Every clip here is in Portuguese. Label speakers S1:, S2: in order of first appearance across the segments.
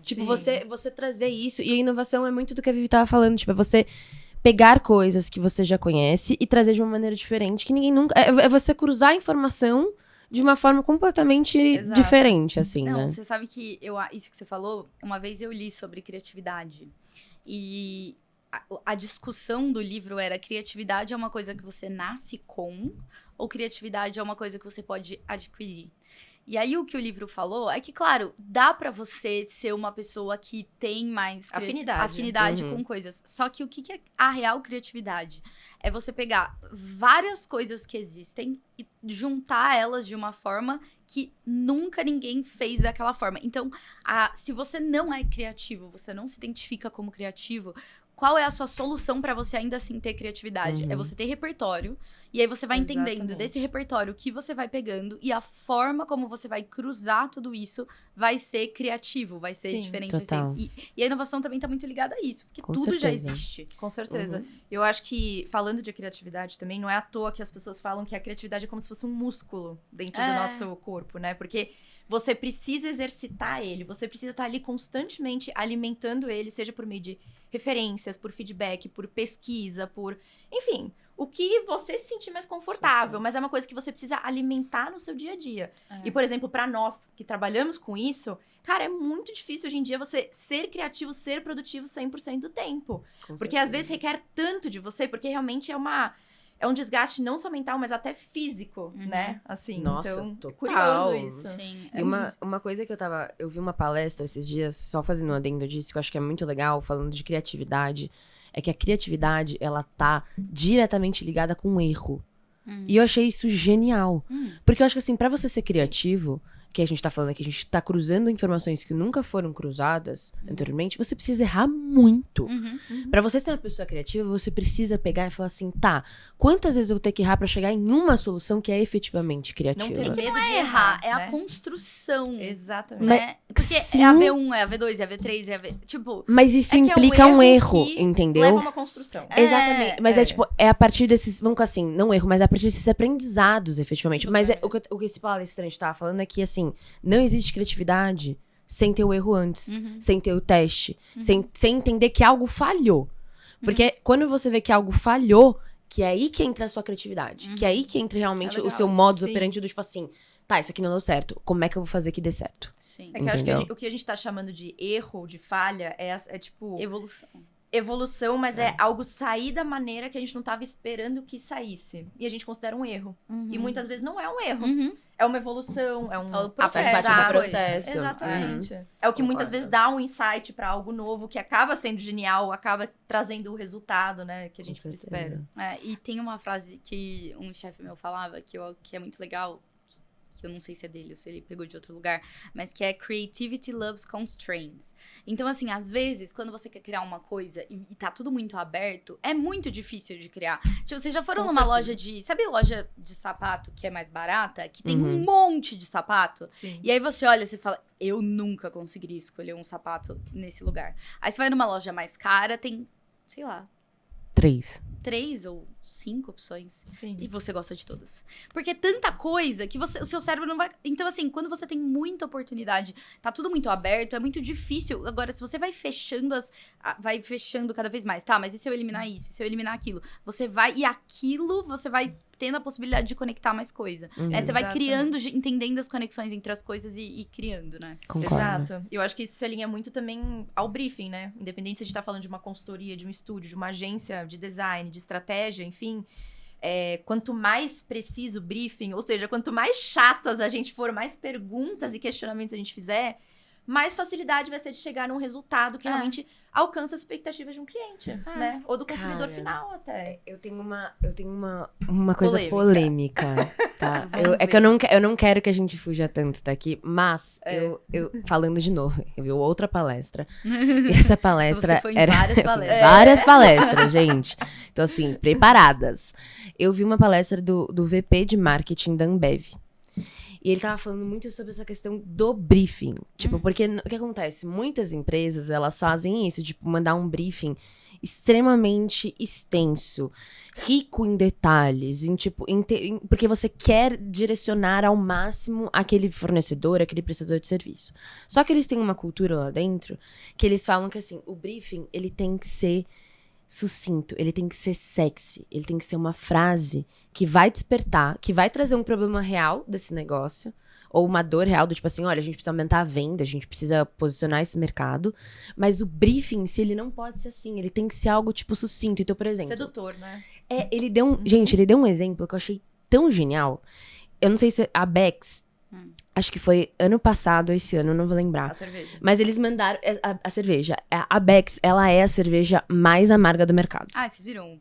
S1: Tipo, você trazer isso, e a inovação é muito do que a Vivi tava falando, tipo, é você pegar coisas que você já conhece e trazer de uma maneira diferente, que ninguém nunca... É você cruzar a informação de uma forma completamente diferente, assim,
S2: Não,
S1: né?
S2: você sabe que isso que você falou, uma vez eu li sobre criatividade, e a discussão do livro era: criatividade é uma coisa que você nasce com, ou criatividade é uma coisa que você pode adquirir? E aí o que o livro falou é que, claro, dá pra você ser uma pessoa que tem mais afinidade com coisas. Só que o que é a real criatividade? É você pegar várias coisas que existem e juntar elas de uma forma que nunca ninguém fez daquela forma. Então, se você não é criativo, você não se identifica como criativo, qual é a sua solução pra você ainda assim ter criatividade? É você ter repertório, e aí você vai entendendo desse repertório o que você vai pegando, e a forma como você vai cruzar tudo isso vai ser criativo, vai ser diferente.
S1: Total.
S2: Vai ser... E a inovação também tá muito ligada a isso, porque tudo já existe.
S3: Com certeza. Eu acho que, falando de criatividade também, não é à toa que as pessoas falam que a criatividade é como se fosse um músculo dentro do nosso corpo, né? Porque você precisa exercitar ele, você precisa estar ali constantemente alimentando ele, seja por meio de referências, por feedback, por pesquisa, por... Enfim, o que você se sentir mais confortável, mas é uma coisa que você precisa alimentar no seu dia a dia. E, por exemplo, pra nós que trabalhamos com isso, cara, é muito difícil hoje em dia você ser criativo, ser produtivo 100% do tempo. Porque às vezes requer tanto de você, porque realmente é um desgaste não só mental, mas até físico, né? Assim,
S1: Nossa,
S3: então,
S1: total.
S3: curioso isso.
S2: Sim,
S1: E uma coisa que eu vi uma palestra esses dias, só fazendo um adendo disso, que eu acho que é muito legal, falando de criatividade, é que a criatividade, ela tá diretamente ligada com o erro. E eu achei isso genial. Porque eu acho que, assim, pra você ser criativo, que a gente tá falando aqui, a gente tá cruzando informações que nunca foram cruzadas anteriormente, você precisa errar muito. Pra você ser uma pessoa criativa, você precisa pegar e falar assim, tá, quantas vezes eu vou ter que errar pra chegar em uma solução que é efetivamente criativa?
S3: Não ter medo
S2: não é
S3: de
S2: errar, é
S3: né?
S2: a construção.
S3: Exatamente.
S2: Né? Porque
S1: Sim.
S2: é a V1, é a V2, é a V3, é a V... Tipo...
S1: Mas isso
S3: É que
S1: implica um erro,
S3: que
S1: entendeu?
S3: leva a uma construção.
S1: Exatamente. Mas é tipo, é a partir desses, vamos colocar assim, não erro, mas é a partir desses aprendizados, efetivamente. Mas o que esse palestrante tava falando é que, assim, não existe criatividade sem ter o erro antes, sem ter o teste, sem entender que algo falhou. Porque quando você vê que algo falhou, que é aí que entra a sua criatividade. Que é aí que entra realmente o seu modus operandi do tipo assim, tá, isso aqui não deu certo, como é que eu vou fazer que dê certo?
S2: Sim.
S3: É que eu acho que o que a gente tá chamando de erro, de falha, é tipo... Evolução, mas é algo sair da maneira que a gente não tava esperando que saísse. E a gente considera um erro. E muitas vezes não é um erro. É uma evolução, é um
S2: processo.
S1: Faz parte do processo.
S3: Exatamente. É o que muitas vezes dá um insight pra algo novo, que acaba sendo genial, acaba trazendo o resultado, né, que a gente espera.
S2: E tem uma frase que um chefe meu falava, que é muito legal, que eu não sei se é dele ou se ele pegou de outro lugar, mas que é creativity loves constraints. Então, assim, às vezes, quando você quer criar uma coisa e tá tudo muito aberto, é muito difícil de criar. Tipo, vocês já foram numa loja sabe loja de sapato que é mais barata? Que tem um monte de sapato?
S3: Sim.
S2: E aí você olha e você fala, eu nunca conseguiria escolher um sapato nesse lugar. Aí você vai numa loja mais cara, tem, sei lá, 3 ou 5 opções.
S3: Sim.
S2: E você gosta de todas. Porque é tanta coisa que o seu cérebro não vai... Então, assim, quando você tem muita oportunidade, tá tudo muito aberto, é muito difícil. Agora, se você vai fechando vai fechando cada vez mais, tá, mas e se eu eliminar isso? E se eu eliminar aquilo? Você vai... E aquilo, você vai tendo a possibilidade de conectar mais coisa. Você vai criando, entendendo as conexões entre as coisas e criando, né?
S1: Concordo.
S3: Exato. Eu acho que isso se alinha muito também ao briefing, né? Independente se a gente tá falando de uma consultoria, de um estúdio, de uma agência de design, de estratégia, enfim. Quanto mais preciso o briefing, ou seja, quanto mais chatas a gente for, mais perguntas e questionamentos a gente fizer, mais facilidade vai ser de chegar num resultado que realmente alcança as expectativas de um cliente, né? Ou do consumidor final até.
S1: Eu tenho uma coisa polêmica, tá? Eu não quero que a gente fuja tanto daqui, mas eu falando de novo, eu vi outra palestra. E essa palestra
S2: Você foi em várias palestras.
S1: Várias palestras, gente. Então, assim, preparadas. Eu vi uma palestra do VP de marketing da Ambev. E ele tava falando muito sobre essa questão do briefing. Tipo, porque o que acontece? Muitas empresas, elas fazem isso, tipo, mandar um briefing extremamente extenso, rico em detalhes, porque você quer direcionar ao máximo aquele fornecedor, aquele prestador de serviço. Só que eles têm uma cultura lá dentro que eles falam que, assim, o briefing, ele tem que ser sucinto, ele tem que ser sexy, ele tem que ser uma frase que vai despertar, que vai trazer um problema real desse negócio, ou uma dor real do tipo assim, olha, a gente precisa aumentar a venda, a gente precisa posicionar esse mercado, mas o briefing, se ele não pode ser assim, ele tem que ser algo tipo sucinto. Então, por exemplo...
S3: Sedutor, né?
S1: Ele deu Gente, ele deu um exemplo que eu achei tão genial. Eu não sei se a Bex, acho que foi ano passado ou esse ano, eu não vou lembrar.
S3: A cerveja.
S1: Mas eles mandaram a cerveja. A Bex, ela é a cerveja mais amarga do mercado.
S2: Ah, vocês viram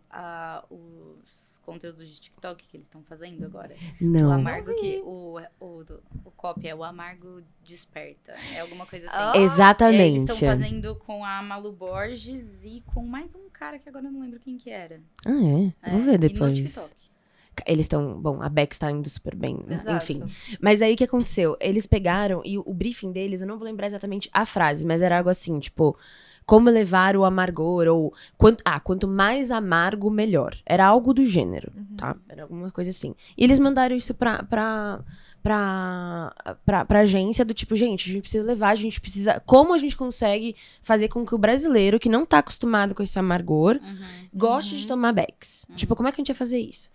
S2: os conteúdos de TikTok que eles estão fazendo agora?
S1: Não.
S2: O amargo o copy é o amargo desperta. É alguma coisa assim.
S1: Exatamente.
S2: E aí eles estão fazendo com a Malu Borges e com mais um cara que agora eu não lembro quem que era.
S1: Ah, é? Vou ver depois.
S2: E no TikTok.
S1: Eles estão... Bom, a Bex tá indo super bem, né?
S3: Exato.
S1: Enfim. Mas aí o que aconteceu? Eles pegaram, e o briefing deles, eu não vou lembrar exatamente a frase, mas era algo assim, tipo... Como elevar o amargor, ou... Quanto mais amargo, melhor. Era algo do gênero, tá? Era alguma coisa assim. E eles mandaram isso pra agência do tipo, gente, a gente precisa levar, a gente precisa... Como a gente consegue fazer com que o brasileiro, que não tá acostumado com esse amargor, goste de tomar Bex? Tipo, como é que a gente vai fazer isso?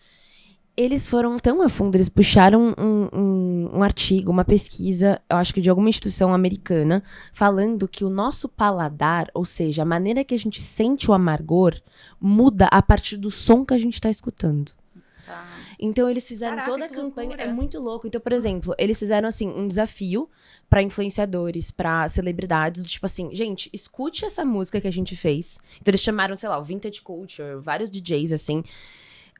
S1: Eles foram tão a fundo, eles puxaram um artigo, uma pesquisa, eu acho que de alguma instituição americana, falando que o nosso paladar, ou seja, a maneira que a gente sente o amargor, muda a partir do som que a gente tá escutando.
S2: Tá.
S1: Então, eles fizeram
S3: Caraca,
S1: toda a
S3: que
S1: campanha.
S3: loucura.
S1: É muito louco. Então, por exemplo, eles fizeram, assim, um desafio pra influenciadores, pra celebridades, do tipo assim, gente, escute essa música que a gente fez. Então, eles chamaram, sei lá, o Vintage Culture, vários DJs, assim.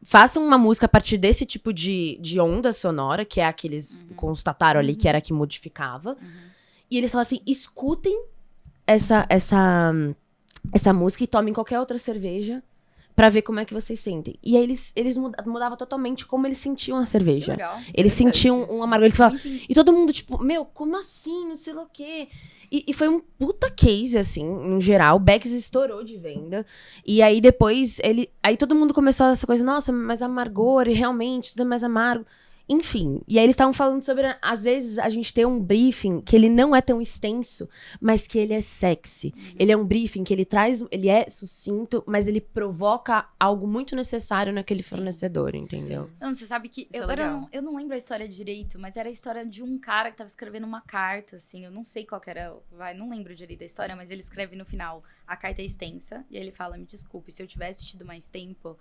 S1: Façam uma música a partir desse tipo de onda sonora, que é a que eles constataram ali, que era a que modificava. E eles falaram assim, escutem essa música e tomem qualquer outra cerveja pra ver como é que vocês sentem. E aí eles mudavam totalmente como eles sentiam a
S2: Que
S1: cerveja.
S2: legal.
S1: Eles sentiam um amargor. Eles falavam,
S2: Muito
S1: e todo mundo, tipo, meu, como assim? Não sei lá o quê. E foi um puta case, assim, no geral. O Bex estourou de venda. E aí depois, aí todo mundo começou essa coisa, nossa, mas amargor, e realmente, tudo é mais amargo. Enfim, e aí eles estavam falando sobre, às vezes, a gente ter um briefing que ele não é tão extenso, mas que ele é sexy. Ele é um briefing que ele é sucinto, mas ele provoca algo muito necessário naquele fornecedor, entendeu?
S2: Não, você sabe que...
S3: Isso é
S2: Agora
S3: legal.
S2: eu não lembro a história direito, mas era a história de um cara que tava escrevendo uma carta, assim. Eu não sei qual que era... não lembro direito da história, mas ele escreve no final. A carta é extensa, e aí ele fala, me desculpe, se eu tivesse tido mais tempo,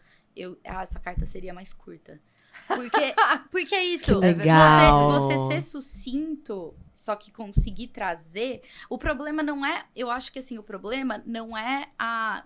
S2: essa carta seria mais curta. Porque é isso.
S1: Que legal.
S2: Você ser sucinto, só que conseguir trazer... O problema não é... Eu acho que, assim, o problema não é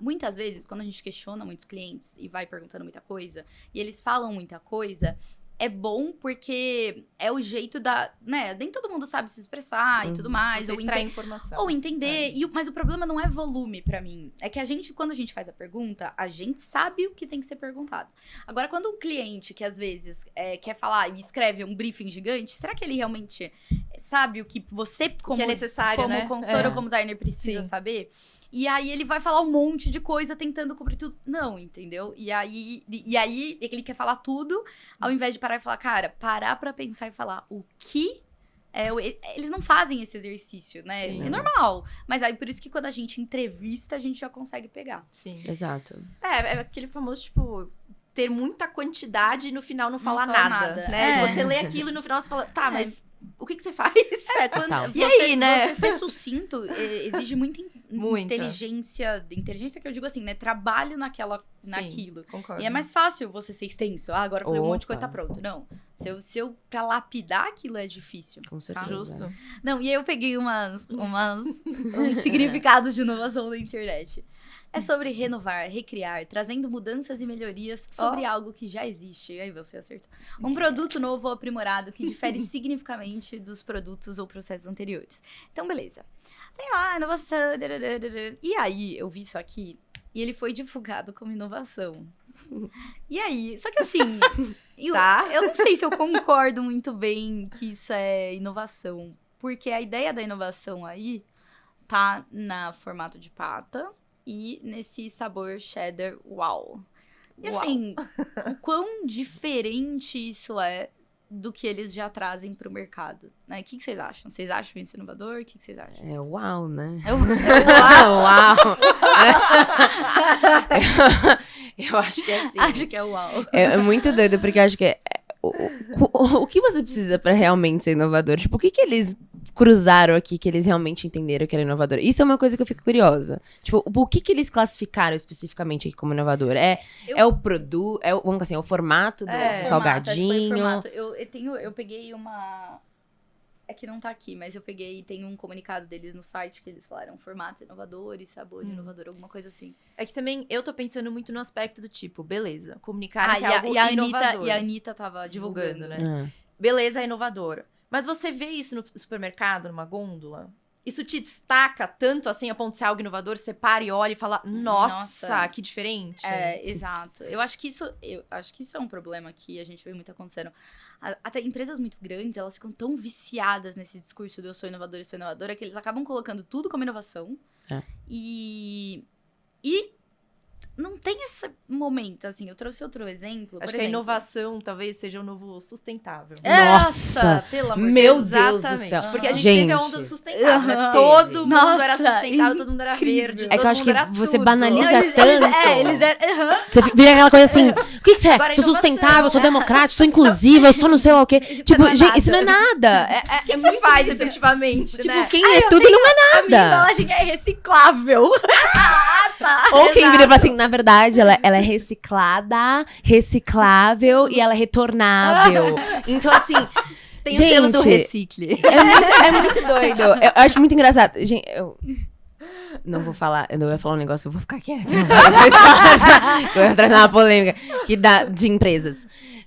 S2: muitas vezes, quando a gente questiona muitos clientes e vai perguntando muita coisa, e eles falam muita coisa... É bom porque é o jeito né? Nem todo mundo sabe se expressar e tudo mais.
S3: Você extrai informação.
S2: Ou entender. Mas o problema não é volume pra mim. É que quando a gente faz a pergunta, a gente sabe o que tem que ser perguntado. Agora, quando um cliente que às vezes quer falar e escreve um briefing gigante, será que ele realmente sabe o que você, como,
S3: que é necessário,
S2: como
S3: né?
S2: consultor ou como designer, precisa saber? E aí ele vai falar um monte de coisa tentando cobrir tudo. Não, entendeu? E aí ele quer falar tudo, ao invés de parar e falar, cara, parar pra pensar e falar o que... eles não fazem esse exercício, né?
S3: Sim.
S2: É normal. Mas aí, por isso que quando a gente entrevista, a gente já consegue pegar.
S3: Sim.
S1: Exato.
S3: É aquele famoso, tipo... Ter muita quantidade e no final não falar
S2: falar
S3: nada,
S2: nada.
S3: né?
S2: É.
S3: Você lê aquilo e no final você fala, tá, mas o que você faz?
S1: Total.
S3: E aí, né?
S2: Você ser sucinto exige muita
S3: Muita.
S2: inteligência que eu digo assim, né? Trabalho naquilo.
S3: Concordo.
S2: E é mais fácil você ser extenso. Agora eu falei um monte de coisa,
S1: Opa.
S2: tá pronto. Não. Se eu pra lapidar aquilo é difícil.
S1: Com certeza.
S3: Justo.
S2: Não, e aí eu peguei uns significados de inovação na internet. É sobre renovar, recriar, trazendo mudanças e melhorias sobre algo que já existe. E aí você acertou. Um produto novo ou aprimorado que difere significativamente dos produtos ou processos anteriores. Então, beleza. Tem lá, inovação. E aí, eu vi isso aqui e ele foi divulgado como inovação. E aí? Só que assim,
S3: Tá.
S2: eu não sei se eu concordo muito bem que isso é inovação. Porque a ideia da inovação aí tá na formato de pata e nesse sabor cheddar wow. E assim, o quão diferente isso é do que eles já trazem pro mercado, né? O que vocês acham? Vocês acham isso inovador? O que vocês acham?
S1: É uau, né?
S2: É o
S1: Uau! Eu acho que é assim.
S2: Acho que é uau.
S1: É muito doido, porque eu acho que o que você precisa pra realmente ser inovador? Tipo, o que eles cruzaram aqui que eles realmente entenderam que era inovador? Isso é uma coisa que eu fico curiosa. Tipo, o que eles classificaram especificamente aqui como inovador? É o produto, vamos dizer assim, é o formato do salgadinho?
S2: Formato. Eu peguei uma... É que não tá aqui, mas eu peguei, tem um comunicado deles no site que eles falaram formatos inovadores, sabor inovador, alguma coisa assim.
S3: É que também eu tô pensando muito no aspecto do tipo, beleza, comunicar que é algo inovador.
S2: E a Anitta tava divulgando,
S3: né? Beleza, é inovador. Mas você vê isso no supermercado, numa gôndola? Isso te destaca tanto assim a ponto de ser algo inovador? Você para e olha e fala, nossa, que diferente.
S2: É, exato. Eu acho que isso é um problema que a gente vê muito acontecendo. Até empresas muito grandes, elas ficam tão viciadas nesse discurso de eu sou inovadora, que eles acabam colocando tudo como inovação.
S1: É.
S2: E não tem esse momento, assim, eu trouxe outro exemplo.
S3: Acho que a inovação talvez seja o novo sustentável.
S1: Nossa!
S2: Pelo amor de
S1: Meu
S2: Deus.
S1: Deus do
S3: Exatamente.
S1: céu.
S3: Porque a gente
S1: Gente.
S3: teve a onda sustentável, né?
S2: Uhum.
S3: Todo mundo
S2: Nossa,
S3: era sustentável, todo mundo era
S2: incrível.
S3: verde,
S1: É
S3: todo
S1: que eu acho
S3: mundo
S1: que
S3: era
S1: você
S3: tudo.
S1: banaliza
S2: Não,
S1: tanto.
S2: eles eram...
S1: Você vira aquela coisa assim, o que você é?
S3: Agora é
S1: Sou
S3: inovação,
S1: sustentável, sou
S3: né?
S1: democrático, sou inclusiva, eu sou não sei lá o quê. Tipo,
S2: não é
S1: gente,
S2: nada.
S1: isso não é nada.
S3: O que você faz, efetivamente,
S1: Tipo,
S3: né?
S1: quem é tudo não é
S2: A minha
S1: nada.
S2: embalagem é reciclável.
S1: Ou quem
S3: Exato.
S1: vira e fala assim, na verdade, ela é reciclada, reciclável e ela é retornável. Então, assim,
S3: Tem o selo do
S1: gente,
S3: recicle.
S1: é muito doido. Eu acho muito engraçado. Gente, eu não vou falar, eu não ia falar um negócio, eu vou ficar quieta. Eu ia trazer uma polêmica que dá de empresas.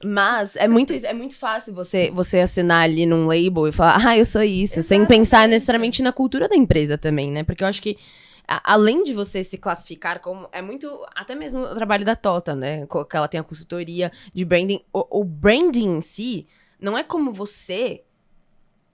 S1: Mas é muito fácil você assinar ali num label e falar, eu sou isso, sem pensar necessariamente na cultura da empresa também, né? Porque eu acho que além de você se classificar como... É muito... Até mesmo o trabalho da Tota, né? Que ela tem a consultoria de branding. O branding em si não é como você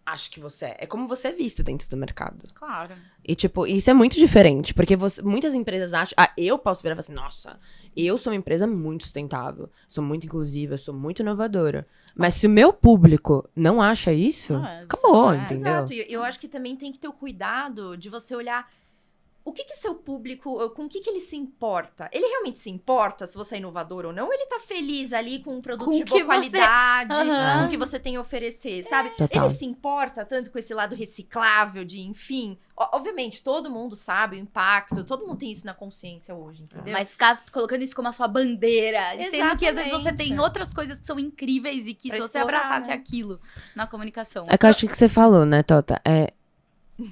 S1: acha que você é. É como você é visto dentro do mercado.
S2: Claro.
S1: E, tipo, isso é muito diferente. Porque muitas empresas acham... eu posso virar e falar assim, nossa, eu sou uma empresa muito sustentável. Sou muito inclusiva, sou muito inovadora. Mas se o meu público não acha isso, acabou, entendeu?
S3: Exato. E eu acho que também tem que ter o cuidado de você olhar... O que seu público, com o que ele se importa? Ele realmente se importa se você é inovador ou não? Ou ele tá feliz ali com um produto de boa qualidade, com o que você tem a oferecer, sabe?
S1: Total.
S3: Ele se importa tanto com esse lado reciclável de, enfim... Obviamente, todo mundo sabe o impacto, todo mundo tem isso na consciência hoje, entendeu?
S2: Mas ficar colocando isso como a sua bandeira. Sendo que às vezes você
S3: Exatamente.
S2: tem outras coisas que são incríveis e que
S3: Pra
S2: se você
S3: explorar,
S2: abraçasse
S3: né?
S2: aquilo na comunicação.
S1: É que eu acho que você falou, né, Tota?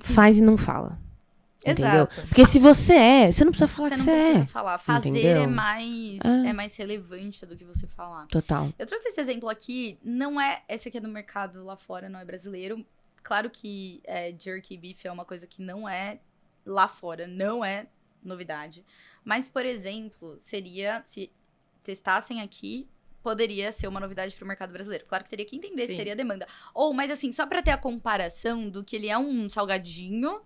S1: Faz e não fala. Entendeu?
S3: Exato.
S1: Porque se você não precisa falar
S2: Você
S1: que
S2: não
S1: você
S2: precisa
S1: é.
S2: falar. Fazer
S1: Entendeu?
S2: é mais relevante do que você falar.
S1: Total.
S2: Eu trouxe esse exemplo aqui, não é... Esse aqui é do mercado lá fora, não é brasileiro. Claro que jerky beef é uma coisa que não é lá fora, não é novidade. Mas, por exemplo, seria... Se testassem aqui, poderia ser uma novidade para o mercado brasileiro. Claro que teria que entender se teria demanda. Mas assim, só para ter a comparação do que ele é um salgadinho...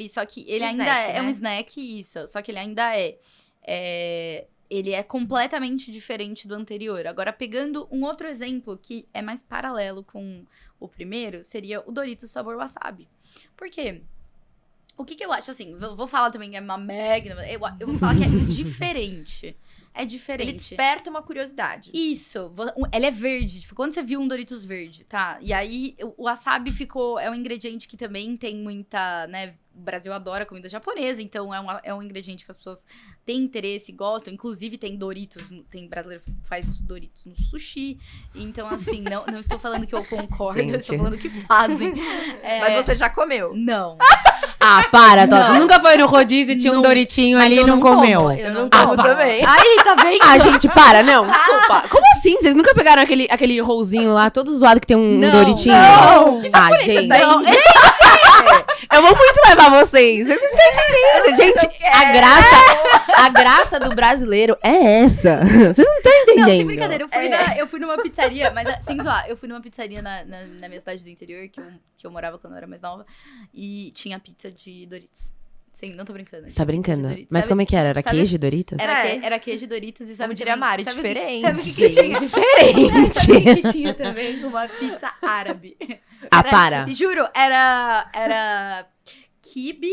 S2: Só que ele ainda é um snack, isso. Só que ele ainda ele é completamente diferente do anterior. Agora, pegando um outro exemplo que é mais paralelo com o primeiro, seria o Doritos sabor wasabi. Por quê? O que eu acho, assim, vou falar também que é uma mega... Eu vou falar que é diferente. É diferente.
S3: Ele desperta uma curiosidade.
S2: Isso. Ela é verde. Tipo, quando você viu um Doritos verde, tá? E aí, o wasabi é um ingrediente que também tem muita, né? O Brasil adora comida japonesa, então é um ingrediente que as pessoas têm interesse, gostam. Inclusive, tem Doritos, tem brasileiro que faz Doritos no sushi. Então, assim, não estou falando que eu concordo, eu estou falando que fazem.
S3: Mas você já comeu?
S2: Não.
S1: Para, Tota. Nunca foi no rodízio e tinha um Doritinho ali e não comeu.
S2: Eu não
S3: como
S2: como
S3: também.
S2: Aí, tá vendo?
S1: Gente, para, não, desculpa. Como assim? Vocês nunca pegaram aquele rolzinho lá, todo zoado que tem um Doritinho?
S2: Não.
S1: Gente.
S2: Não,
S1: Eu vou muito levar vocês. Vocês não estão entendendo. Gente, a graça do brasileiro é essa. Vocês não estão entendendo.
S2: Não, sem brincadeira, eu fui numa pizzaria, mas sem zoar, eu fui numa pizzaria na minha cidade do interior, que eu morava quando eu era mais nova, e tinha pizza de Doritos. Sim, não tô brincando.
S1: Você tá brincando?
S2: Doritos.
S1: Mas como é que era? Era
S2: sabe-
S1: queijo e Doritos?
S2: Era queijo e Doritos e sabe
S3: Como diria a Mari, diferente.
S2: Sabe o que tinha?
S1: Diferente.
S2: Sabe o que tinha também? Uma pizza árabe.
S1: Para.
S2: Juro, era quibe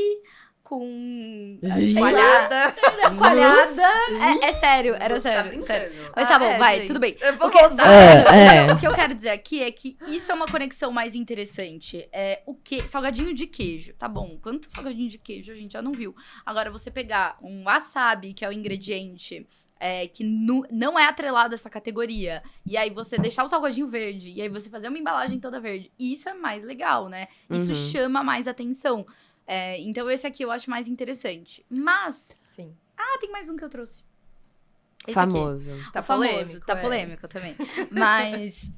S2: com
S3: Coalhada.
S2: coalhada. É sério, era sério. Mas tá bom, vai,
S3: gente.
S2: tudo bem.
S3: Eu vou
S2: O que-
S3: voltar.
S1: É.
S2: O que eu quero dizer aqui é que isso é uma conexão mais interessante. É o que? Salgadinho de queijo. Tá bom, quanto salgadinho de queijo a gente já não viu? Agora, você pegar um wasabi, que é o ingrediente que não é atrelado a essa categoria, e aí você deixar o salgadinho verde, e aí você fazer uma embalagem toda verde, isso é mais legal, né? Isso chama mais atenção. Então, esse aqui eu acho mais interessante. Mas,
S3: Sim.
S2: tem mais um que eu trouxe. Esse
S1: Famoso.
S3: Tá
S2: famoso,
S3: polêmico.
S2: tá polêmico também. Mas,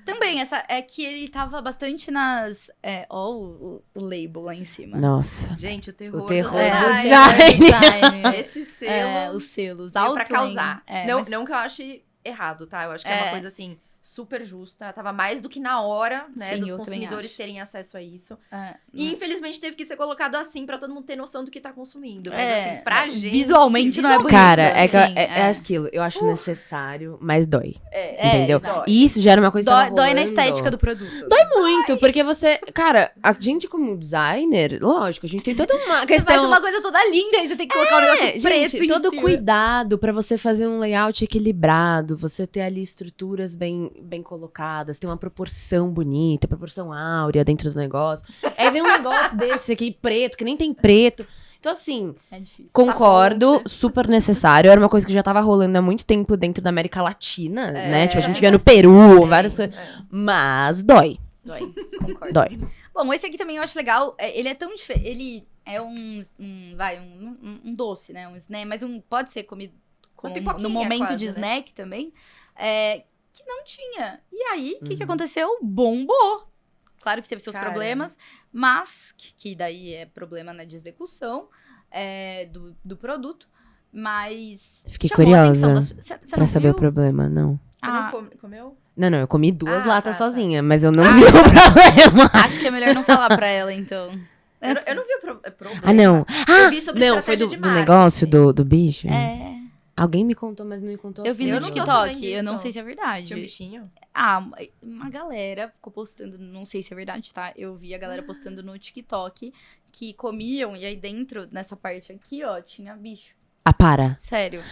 S2: também, é que ele tava bastante nas... Ó o label lá em cima.
S1: Nossa.
S3: Gente, o terror,
S1: O terror
S3: do
S1: do
S3: design.
S2: design.
S3: Esse selo
S2: Os selos.
S3: veio pra
S2: Outline.
S3: causar. Não,
S2: Mas-
S3: não que eu ache errado, tá? Eu acho que é uma coisa, assim, super justa. Tava mais do que na hora, né?
S2: Sim,
S3: dos
S2: eu também
S3: consumidores
S2: acho.
S3: terem acesso a isso.
S2: É,
S3: E, infelizmente, teve que ser colocado assim pra todo mundo ter noção do que tá consumindo. Mas,
S2: É,
S3: assim, pra gente...
S2: visualmente não é bonito.
S1: Cara, é, que-
S2: Sim,
S1: é aquilo. Eu acho necessário, mas dói.
S3: É,
S1: Entendeu?
S3: exato.
S1: E isso gera uma coisa que tava
S2: Dói na
S1: rolando.
S2: estética do produto.
S1: Dói muito, porque você... Cara, a gente como designer, lógico, a gente tem toda uma
S2: Você
S1: questão...
S2: faz uma coisa toda linda e você tem que colocar um negócio preto
S1: gente,
S2: em
S1: todo
S2: cima.
S1: cuidado pra você fazer um layout equilibrado, você ter ali estruturas bem colocadas, ter uma proporção bonita, proporção áurea dentro do negócio. Aí vem um negócio desse aqui preto, que nem tem preto. Então, assim,
S2: É difícil.
S1: concordo,
S3: fonte.
S1: super necessário. Era uma coisa que já tava rolando há muito tempo dentro da América Latina, né? Tipo, a gente via no Peru, várias coisas. Mas dói,
S2: Dói, concordo.
S1: dói.
S2: Bom, esse aqui também eu acho legal. Ele é tão diferente. Ele é um doce, né? Um snack, mas pode ser comido
S3: pipoquinha
S2: no momento
S3: quase,
S2: de
S3: né?
S2: snack também. Que não tinha. E aí, o que aconteceu? Bombou. Claro que teve seus
S3: Cara.
S2: problemas, mas que daí é problema, né, de execução do produto. Mas.
S1: Fiquei
S2: chamou a atenção
S1: curiosa
S2: das- Você
S1: Pra
S2: não
S1: saber o
S2: viu?
S1: problema, não.
S3: Você não
S2: Ah,
S3: comeu?
S1: Não, eu comi duas
S3: Ah,
S1: latas
S3: tá.
S1: sozinha, mas eu não vi o problema.
S2: acho que é melhor não falar pra ela, então.
S3: Eu não vi o problema.
S1: Ah, não.
S3: Eu vi sobre
S1: Não, foi
S3: estratégia
S1: do
S3: de
S1: negócio
S3: marketing.
S1: do bicho?
S2: É.
S1: Alguém me contou, mas não me contou.
S2: Eu vi
S3: Eu
S2: no
S3: não tô
S2: TikTok,
S3: sabendo
S2: eu não
S3: disso.
S2: sei se é verdade.
S3: Tinha um bichinho?
S2: Uma galera ficou postando, não sei se é verdade, tá? Eu vi a galera postando no TikTok que comiam e aí dentro, nessa parte aqui, ó, tinha bicho.
S1: Ah, para.
S2: Sério.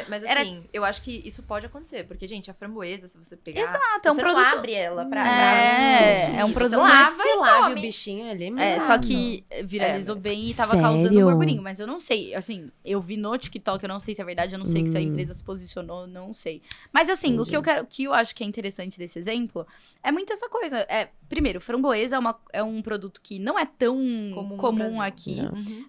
S3: Mas
S2: Era-
S3: assim, eu acho que isso pode acontecer. Porque, gente, a framboesa, se você pegar...
S2: Exato, é um
S3: você
S2: produto...
S3: não abre ela pra...
S2: É um
S3: Você
S2: produto-
S3: lava
S1: Se
S3: e
S1: lave
S3: come.
S1: o bichinho ali,
S2: Só que viralizou bem e tava
S1: Sério?
S2: causando um burburinho, mas eu não sei, assim, eu vi no TikTok, eu não sei se é verdade, eu não sei que se a empresa se posicionou, não sei. Mas assim, o que eu acho que é interessante desse exemplo é muito essa coisa. Primeiro, framboesa é um produto que não é tão
S3: Comum no
S2: comum
S3: Brasil.
S2: aqui.
S1: Não.
S3: Uhum.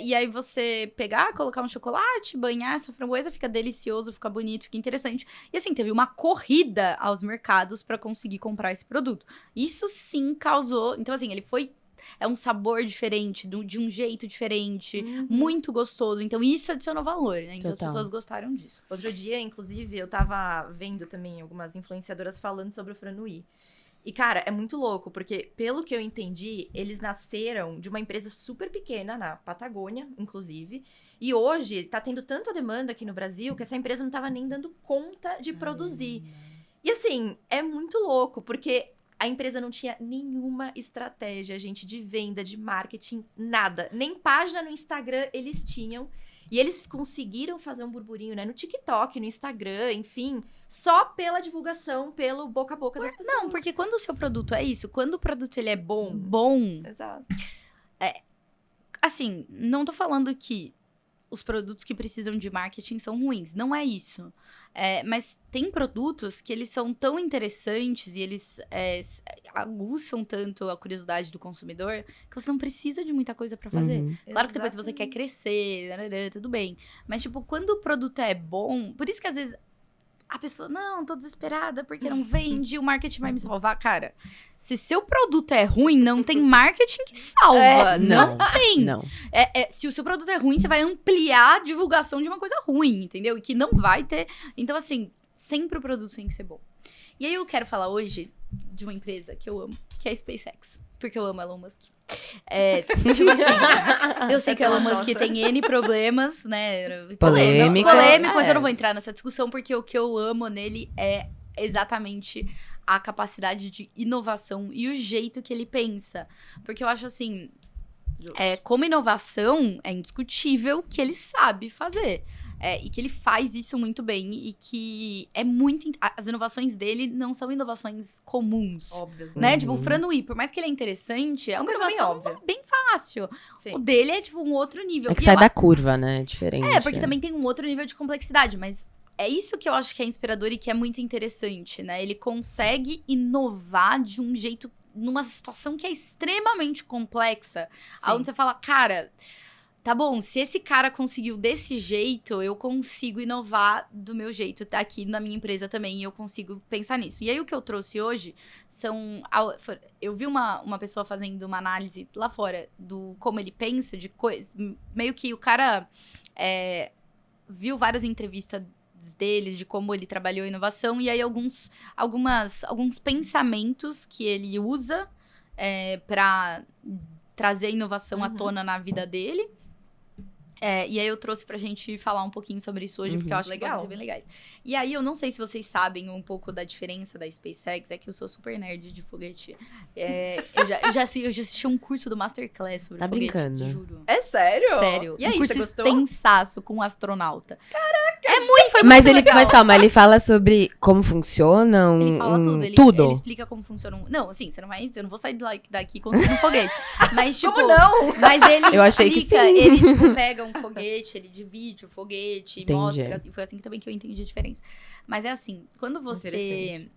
S2: E aí você pegar, colocar um chocolate, banhar essa framboesa, fica delicioso, fica bonito, fica interessante. E assim, teve uma corrida aos mercados pra conseguir comprar esse produto. Isso sim causou. Então, assim, é um sabor diferente, de um jeito diferente, muito gostoso. Então, isso adicionou valor, né? Então,
S1: Total.
S2: as pessoas gostaram disso.
S3: Outro dia, inclusive, eu tava vendo também algumas influenciadoras falando sobre o Franui. E, cara, é muito louco, porque, pelo que eu entendi, eles nasceram de uma empresa super pequena, na Patagônia, inclusive. E hoje, tá tendo tanta demanda aqui no Brasil que essa empresa não tava nem dando conta de produzir. E, assim, é muito louco, porque a empresa não tinha nenhuma estratégia, gente, de venda, de marketing, nada. Nem página no Instagram eles tinham. E eles conseguiram fazer um burburinho, né? No TikTok, no Instagram, enfim. Só pela divulgação, pelo boca a boca das pessoas.
S2: Não, porque quando o seu produto é isso, quando o produto ele é bom,
S3: Exato.
S2: assim, não tô falando que os produtos que precisam de marketing são ruins. Não é isso. Mas tem produtos que eles são tão interessantes e eles aguçam tanto a curiosidade do consumidor que você não precisa de muita coisa pra fazer.
S1: Uhum.
S2: Claro que depois você quer crescer, tudo bem. Mas, tipo, quando o produto é bom... Por isso que, às vezes, a pessoa, não, tô desesperada porque não vende, o marketing vai me salvar. Cara, se seu produto é ruim, não tem marketing que salva. Não tem.
S1: Não.
S2: Se o seu produto é ruim, você vai ampliar a divulgação de uma coisa ruim, entendeu? E que não vai ter. Então, assim, sempre o produto tem que ser bom. E aí eu quero falar hoje de uma empresa que eu amo, que é a SpaceX. Porque eu amo Elon Musk. Tipo assim, eu sei que o Elon Musk tem N problemas, né?
S1: Polêmico,
S2: mas eu não vou entrar nessa discussão, porque o que eu amo nele é exatamente a capacidade de inovação e o jeito que ele pensa. Porque eu acho assim, como inovação, é indiscutível que ele sabe fazer. E que ele faz isso muito bem e que é muito... As inovações dele não são inovações comuns.
S3: Óbvias,
S2: né? Tipo, o Franui, por mais que ele é interessante, é uma inovação bem fácil. Sim. O dele é, tipo, um outro nível.
S1: É que sai da curva, né? Diferente.
S2: Porque também tem um outro nível de complexidade, mas é isso que eu acho que é inspirador e que é muito interessante, né? Ele consegue inovar de um jeito, numa situação que é extremamente complexa, onde você fala, cara... Tá bom, se esse cara conseguiu desse jeito, eu consigo inovar do meu jeito. Tá aqui na minha empresa também, e eu consigo pensar nisso. E aí, o que eu trouxe hoje são... Eu vi uma pessoa fazendo uma análise lá fora do como ele pensa, de coisas... Meio que o cara viu várias entrevistas deles, de como ele trabalhou a inovação, e aí alguns pensamentos que ele usa para trazer a inovação à tona na vida dele. E aí eu trouxe pra gente falar um pouquinho sobre isso hoje, porque eu acho que pode ser bem legais. E aí, eu não sei se vocês sabem um pouco da diferença da SpaceX, é que eu sou super nerd de foguete. Eu já assisti um curso do Masterclass sobre foguete,
S1: brincando?
S2: Juro.
S3: É sério?
S2: Sério.
S3: E aí,
S2: um curso
S3: você gostou?
S2: extensaço com um astronauta.
S3: Foi
S1: Mas
S3: muito legal.
S1: Mas calma, ele fala sobre como funciona
S2: Ele fala tudo.
S1: tudo.
S2: Ele explica como funciona Não, assim, eu não vou sair daqui construindo um foguete. Mas, tipo...
S3: Como não?
S2: Mas ele
S1: Eu achei que
S2: explica,
S1: sim.
S2: ele, tipo, pega um foguete, ele divide o foguete,
S1: Entendi.
S2: mostra, assim, foi assim também que eu entendi a diferença. Mas é assim, quando você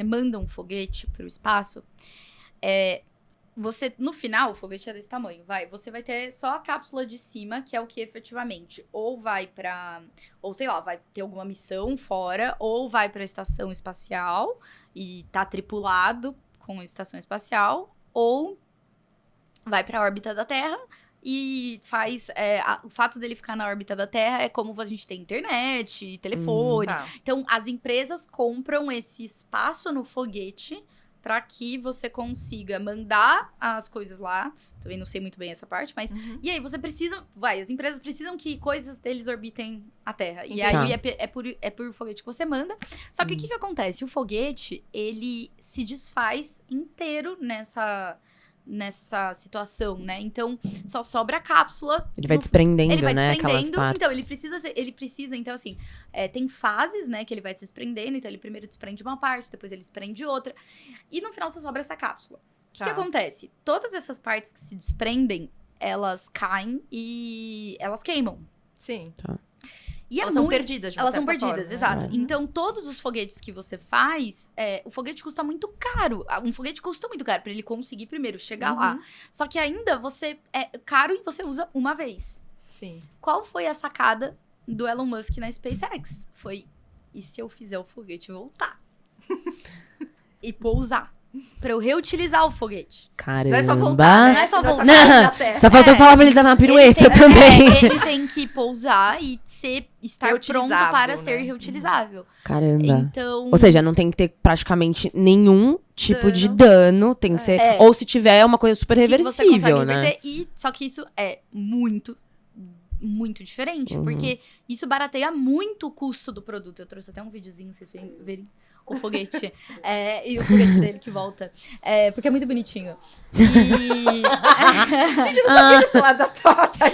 S2: manda um foguete pro espaço, você, no final, o foguete é desse tamanho, você vai ter só a cápsula de cima, que é o que efetivamente, ou sei lá, vai ter alguma missão fora, ou vai pra estação espacial e tá tripulado com a estação espacial, ou vai pra órbita da Terra e faz... o fato dele ficar na órbita da Terra é como a gente tem internet, telefone.
S3: Tá.
S2: Então, as empresas compram esse espaço no foguete para que você consiga mandar as coisas lá. Também não sei muito bem essa parte, mas... E aí, as empresas precisam que coisas deles orbitem a Terra. E aí, é por foguete que você manda. Só que o que acontece? O foguete, ele se desfaz inteiro nessa situação, né? Então, só sobra a cápsula.
S1: Ele vai desprendendo, né? Aquelas
S2: Então,
S1: partes.
S2: ele precisa, então, assim, tem fases, né, que ele vai se desprendendo. Então, ele primeiro desprende uma parte, depois ele desprende outra. E no final, só sobra essa cápsula. O que acontece? Todas essas partes que se desprendem, elas caem e elas queimam.
S3: Sim.
S1: Tá.
S2: E
S3: elas são perdidas, de uma
S2: Elas são
S3: certa
S2: perdidas,
S3: forma,
S2: exato.
S3: né?
S2: Então, todos os foguetes que você faz, o foguete custa muito caro. Um foguete custa muito caro pra ele conseguir primeiro chegar lá. Só que ainda é caro e você usa uma vez.
S3: Sim.
S2: Qual foi a sacada do Elon Musk na SpaceX? E se eu fizer o foguete voltar? E pousar? Pra eu reutilizar o foguete.
S1: Caramba.
S3: Não é só voltar, né?
S2: Não é só voltar.
S1: Não, só faltou falar pra ele dar uma pirueta também.
S2: Ele tem que pousar e estar pronto para ser reutilizável.
S1: Caramba.
S2: Então...
S1: Ou seja, não tem que ter praticamente nenhum tipo de dano. Tem que ser... Ou se tiver, é uma coisa super reversível, né?
S2: Só que isso é muito, muito diferente. Porque isso barateia muito o custo do produto. Eu trouxe até um videozinho, vocês verem. O foguete. E o foguete dele que volta. Porque é muito bonitinho.
S3: Gente, eu não sabia desse lado da torta.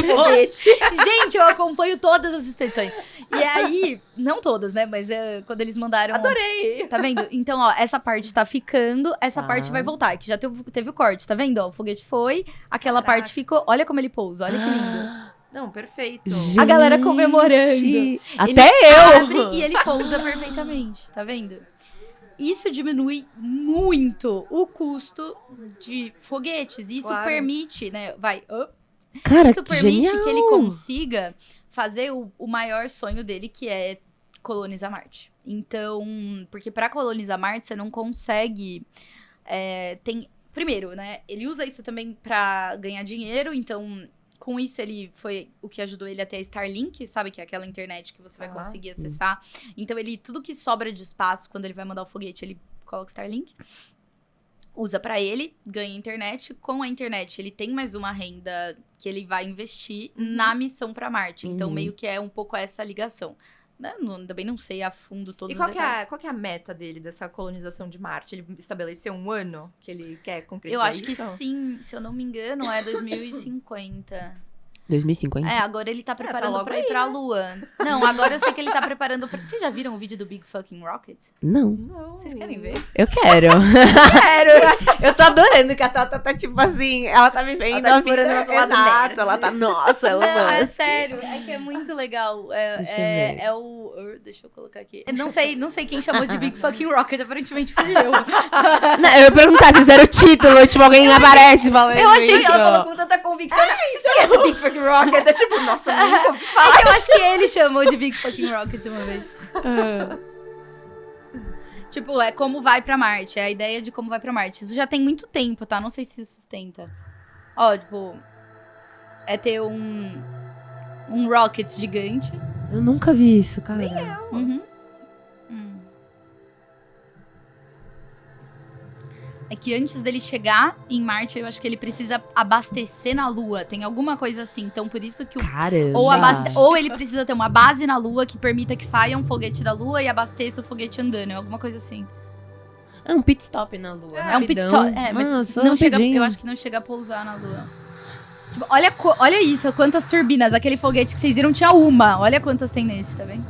S3: Foguete.
S2: Gente, eu acompanho todas as expedições. E aí, não todas, né? Mas quando eles mandaram...
S3: Adorei!
S2: Tá vendo? Então, ó, essa parte tá ficando, essa parte vai voltar. Que já teve o corte, tá vendo? Ó, o foguete foi, aquela parte ficou... Olha como ele pousa, olha que lindo.
S3: Não, perfeito.
S1: Gente,
S2: a galera comemorando.
S1: Até
S2: Ele
S1: eu!
S2: abre e ele pousa perfeitamente, tá vendo? Isso diminui muito o custo de foguetes. Isso permite, né?
S1: Cara,
S2: isso permite
S1: genial.
S2: que ele consiga fazer o maior sonho dele, que é colonizar Marte. Então, porque pra colonizar Marte, você não consegue... Primeiro, né? Ele usa isso também pra ganhar dinheiro, então... Com isso, ele foi o que ajudou ele a ter a Starlink, sabe? Que é aquela internet que você vai conseguir acessar. Então, tudo que sobra de espaço, quando ele vai mandar o foguete, ele coloca Starlink. Usa pra ele, ganha internet. Com a internet, ele tem mais uma renda que ele vai investir na missão pra Marte. Então, meio que é um pouco essa ligação. Também não sei a fundo todos os detalhes.
S3: Qual que é a meta dele, dessa colonização de Marte? Ele estabeleceu um ano que ele quer concretizar
S2: Eu acho
S3: isso?
S2: que sim, se eu não me engano, é 2050.
S1: 2050?
S2: Agora ele tá preparando pra ir
S3: aí,
S2: pra
S3: né?
S2: Lua. Não, agora eu sei que ele tá preparando pra... Vocês já viram o vídeo do Big Fucking Rocket?
S1: Não.
S3: Não.
S2: Vocês querem ver?
S1: Eu quero. Eu tô adorando que a Tata tá tipo assim, ela tá vivendo
S3: Ela tá
S1: a vida
S3: explorando nosso lado
S1: exato,
S3: nerd.
S1: ela tá, nossa, ela
S2: Não, é
S1: ama.
S2: sério, é que é muito legal.
S1: Deixa eu ver.
S2: É o... Deixa eu colocar aqui. Não sei quem chamou de Big Fucking Rocket, aparentemente fui eu.
S1: Não, eu ia perguntar se isso era o título, tipo, alguém aparece falando
S2: eu achei
S1: isso.
S2: que
S3: Ela falou com tanta convicção. Vocês conhecem o Big Fucking Rocket? É tipo, nossa, nunca ouvi falar.
S2: Eu acho que ele chamou de Big Fucking Rocket uma vez. Tipo, é como vai pra Marte. É a ideia de como vai pra Marte. Isso já tem muito tempo, tá? Não sei se sustenta. Ó, tipo... É ter um rocket gigante.
S1: Eu nunca vi isso, cara.
S3: Nem eu.
S2: Uhum. É que antes dele chegar em Marte, eu acho que ele precisa abastecer na Lua. Tem alguma coisa assim. Então, por isso que o...
S1: Caramba.
S2: Ou ele precisa ter uma base na Lua que permita que saia um foguete da Lua e abasteça o foguete andando. É alguma coisa assim.
S1: É um pit stop na Lua.
S2: É um pit stop. Mas
S1: Nossa,
S2: não chega,
S1: rapidinho.
S2: eu acho que não chega a pousar na Lua. Tipo, olha isso, quantas turbinas. Aquele foguete que vocês viram tinha uma. Olha quantas tem nesse, tá vendo?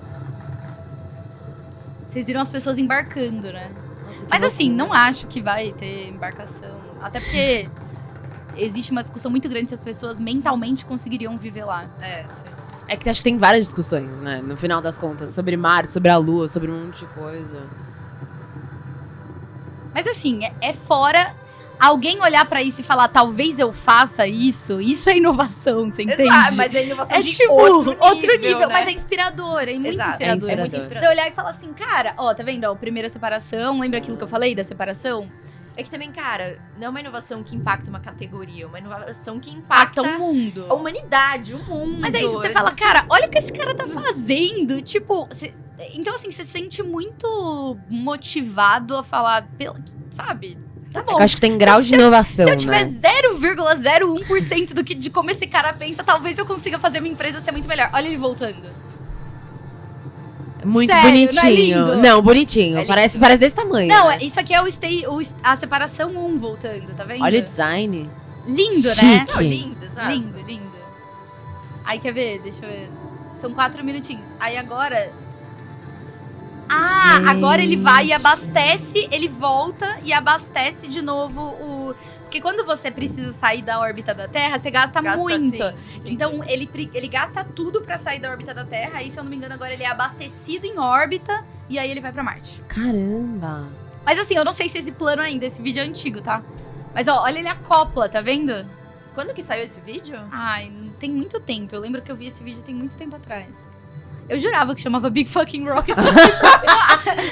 S2: Vocês viram as pessoas embarcando, né?
S1: Nossa,
S2: Mas
S1: que
S2: assim,
S1: loucura.
S2: não acho que vai ter embarcação. Até porque existe uma discussão muito grande se as pessoas mentalmente conseguiriam viver lá.
S3: É, sim.
S1: É que acho que tem várias discussões, né? No final das contas, sobre Marte, sobre a Lua, sobre um monte de coisa.
S2: Mas assim, é fora alguém olhar pra isso e falar, talvez eu faça isso. Isso é inovação, você entende?
S3: Exato, mas é inovação
S2: É
S3: de
S2: tipo,
S3: outro nível, né?
S2: mas é inspirador, é muito
S3: Exato,
S2: inspirador.
S1: é muito
S2: Você olhar e falar assim, cara, ó, tá vendo? Ó, primeira separação, lembra aquilo que eu falei da separação?
S3: É que também, cara, não é uma inovação que impacta uma categoria, é uma inovação que impacta
S2: Impacta o mundo.
S3: a humanidade, o mundo.
S2: Mas é isso, você fala, cara, olha o que esse cara tá fazendo. Tipo, então assim, você se sente muito motivado a falar, sabe? Tá bom.
S1: Eu acho que tem grau de inovação,
S2: Se eu tiver
S1: né?
S2: 0,01% de como esse cara pensa, talvez eu consiga fazer minha empresa ser muito melhor. Olha ele voltando.
S1: Muito
S2: Sério,
S1: bonitinho.
S2: não é lindo?
S1: Não, bonitinho.
S3: É
S1: Parece desse tamanho.
S2: Não,
S1: né?
S2: isso aqui é a separação 1 voltando, tá vendo?
S1: Olha o design.
S2: Lindo, né?
S1: Chique.
S3: Não, lindo, exato.
S2: Lindo, lindo. Aí, quer ver? Deixa eu ver. São 4 minutinhos. Aí, agora... Ah,
S1: Gente.
S2: agora ele vai e abastece, ele volta e abastece de novo o... Porque quando você precisa sair da órbita da Terra, você gasta muito.
S3: Sim,
S2: Então, ele gasta tudo pra sair da órbita da Terra. Aí, se eu não me engano, agora ele é abastecido em órbita. E aí, ele vai pra Marte.
S1: Caramba.
S2: Mas assim, eu não sei se esse plano ainda, esse vídeo é antigo, tá? Mas ó, olha ele acopla, tá vendo?
S3: Quando que saiu esse vídeo?
S2: Ai, tem muito tempo. Eu lembro que eu vi esse vídeo tem muito tempo atrás. Eu jurava que chamava Big Fucking Rocket.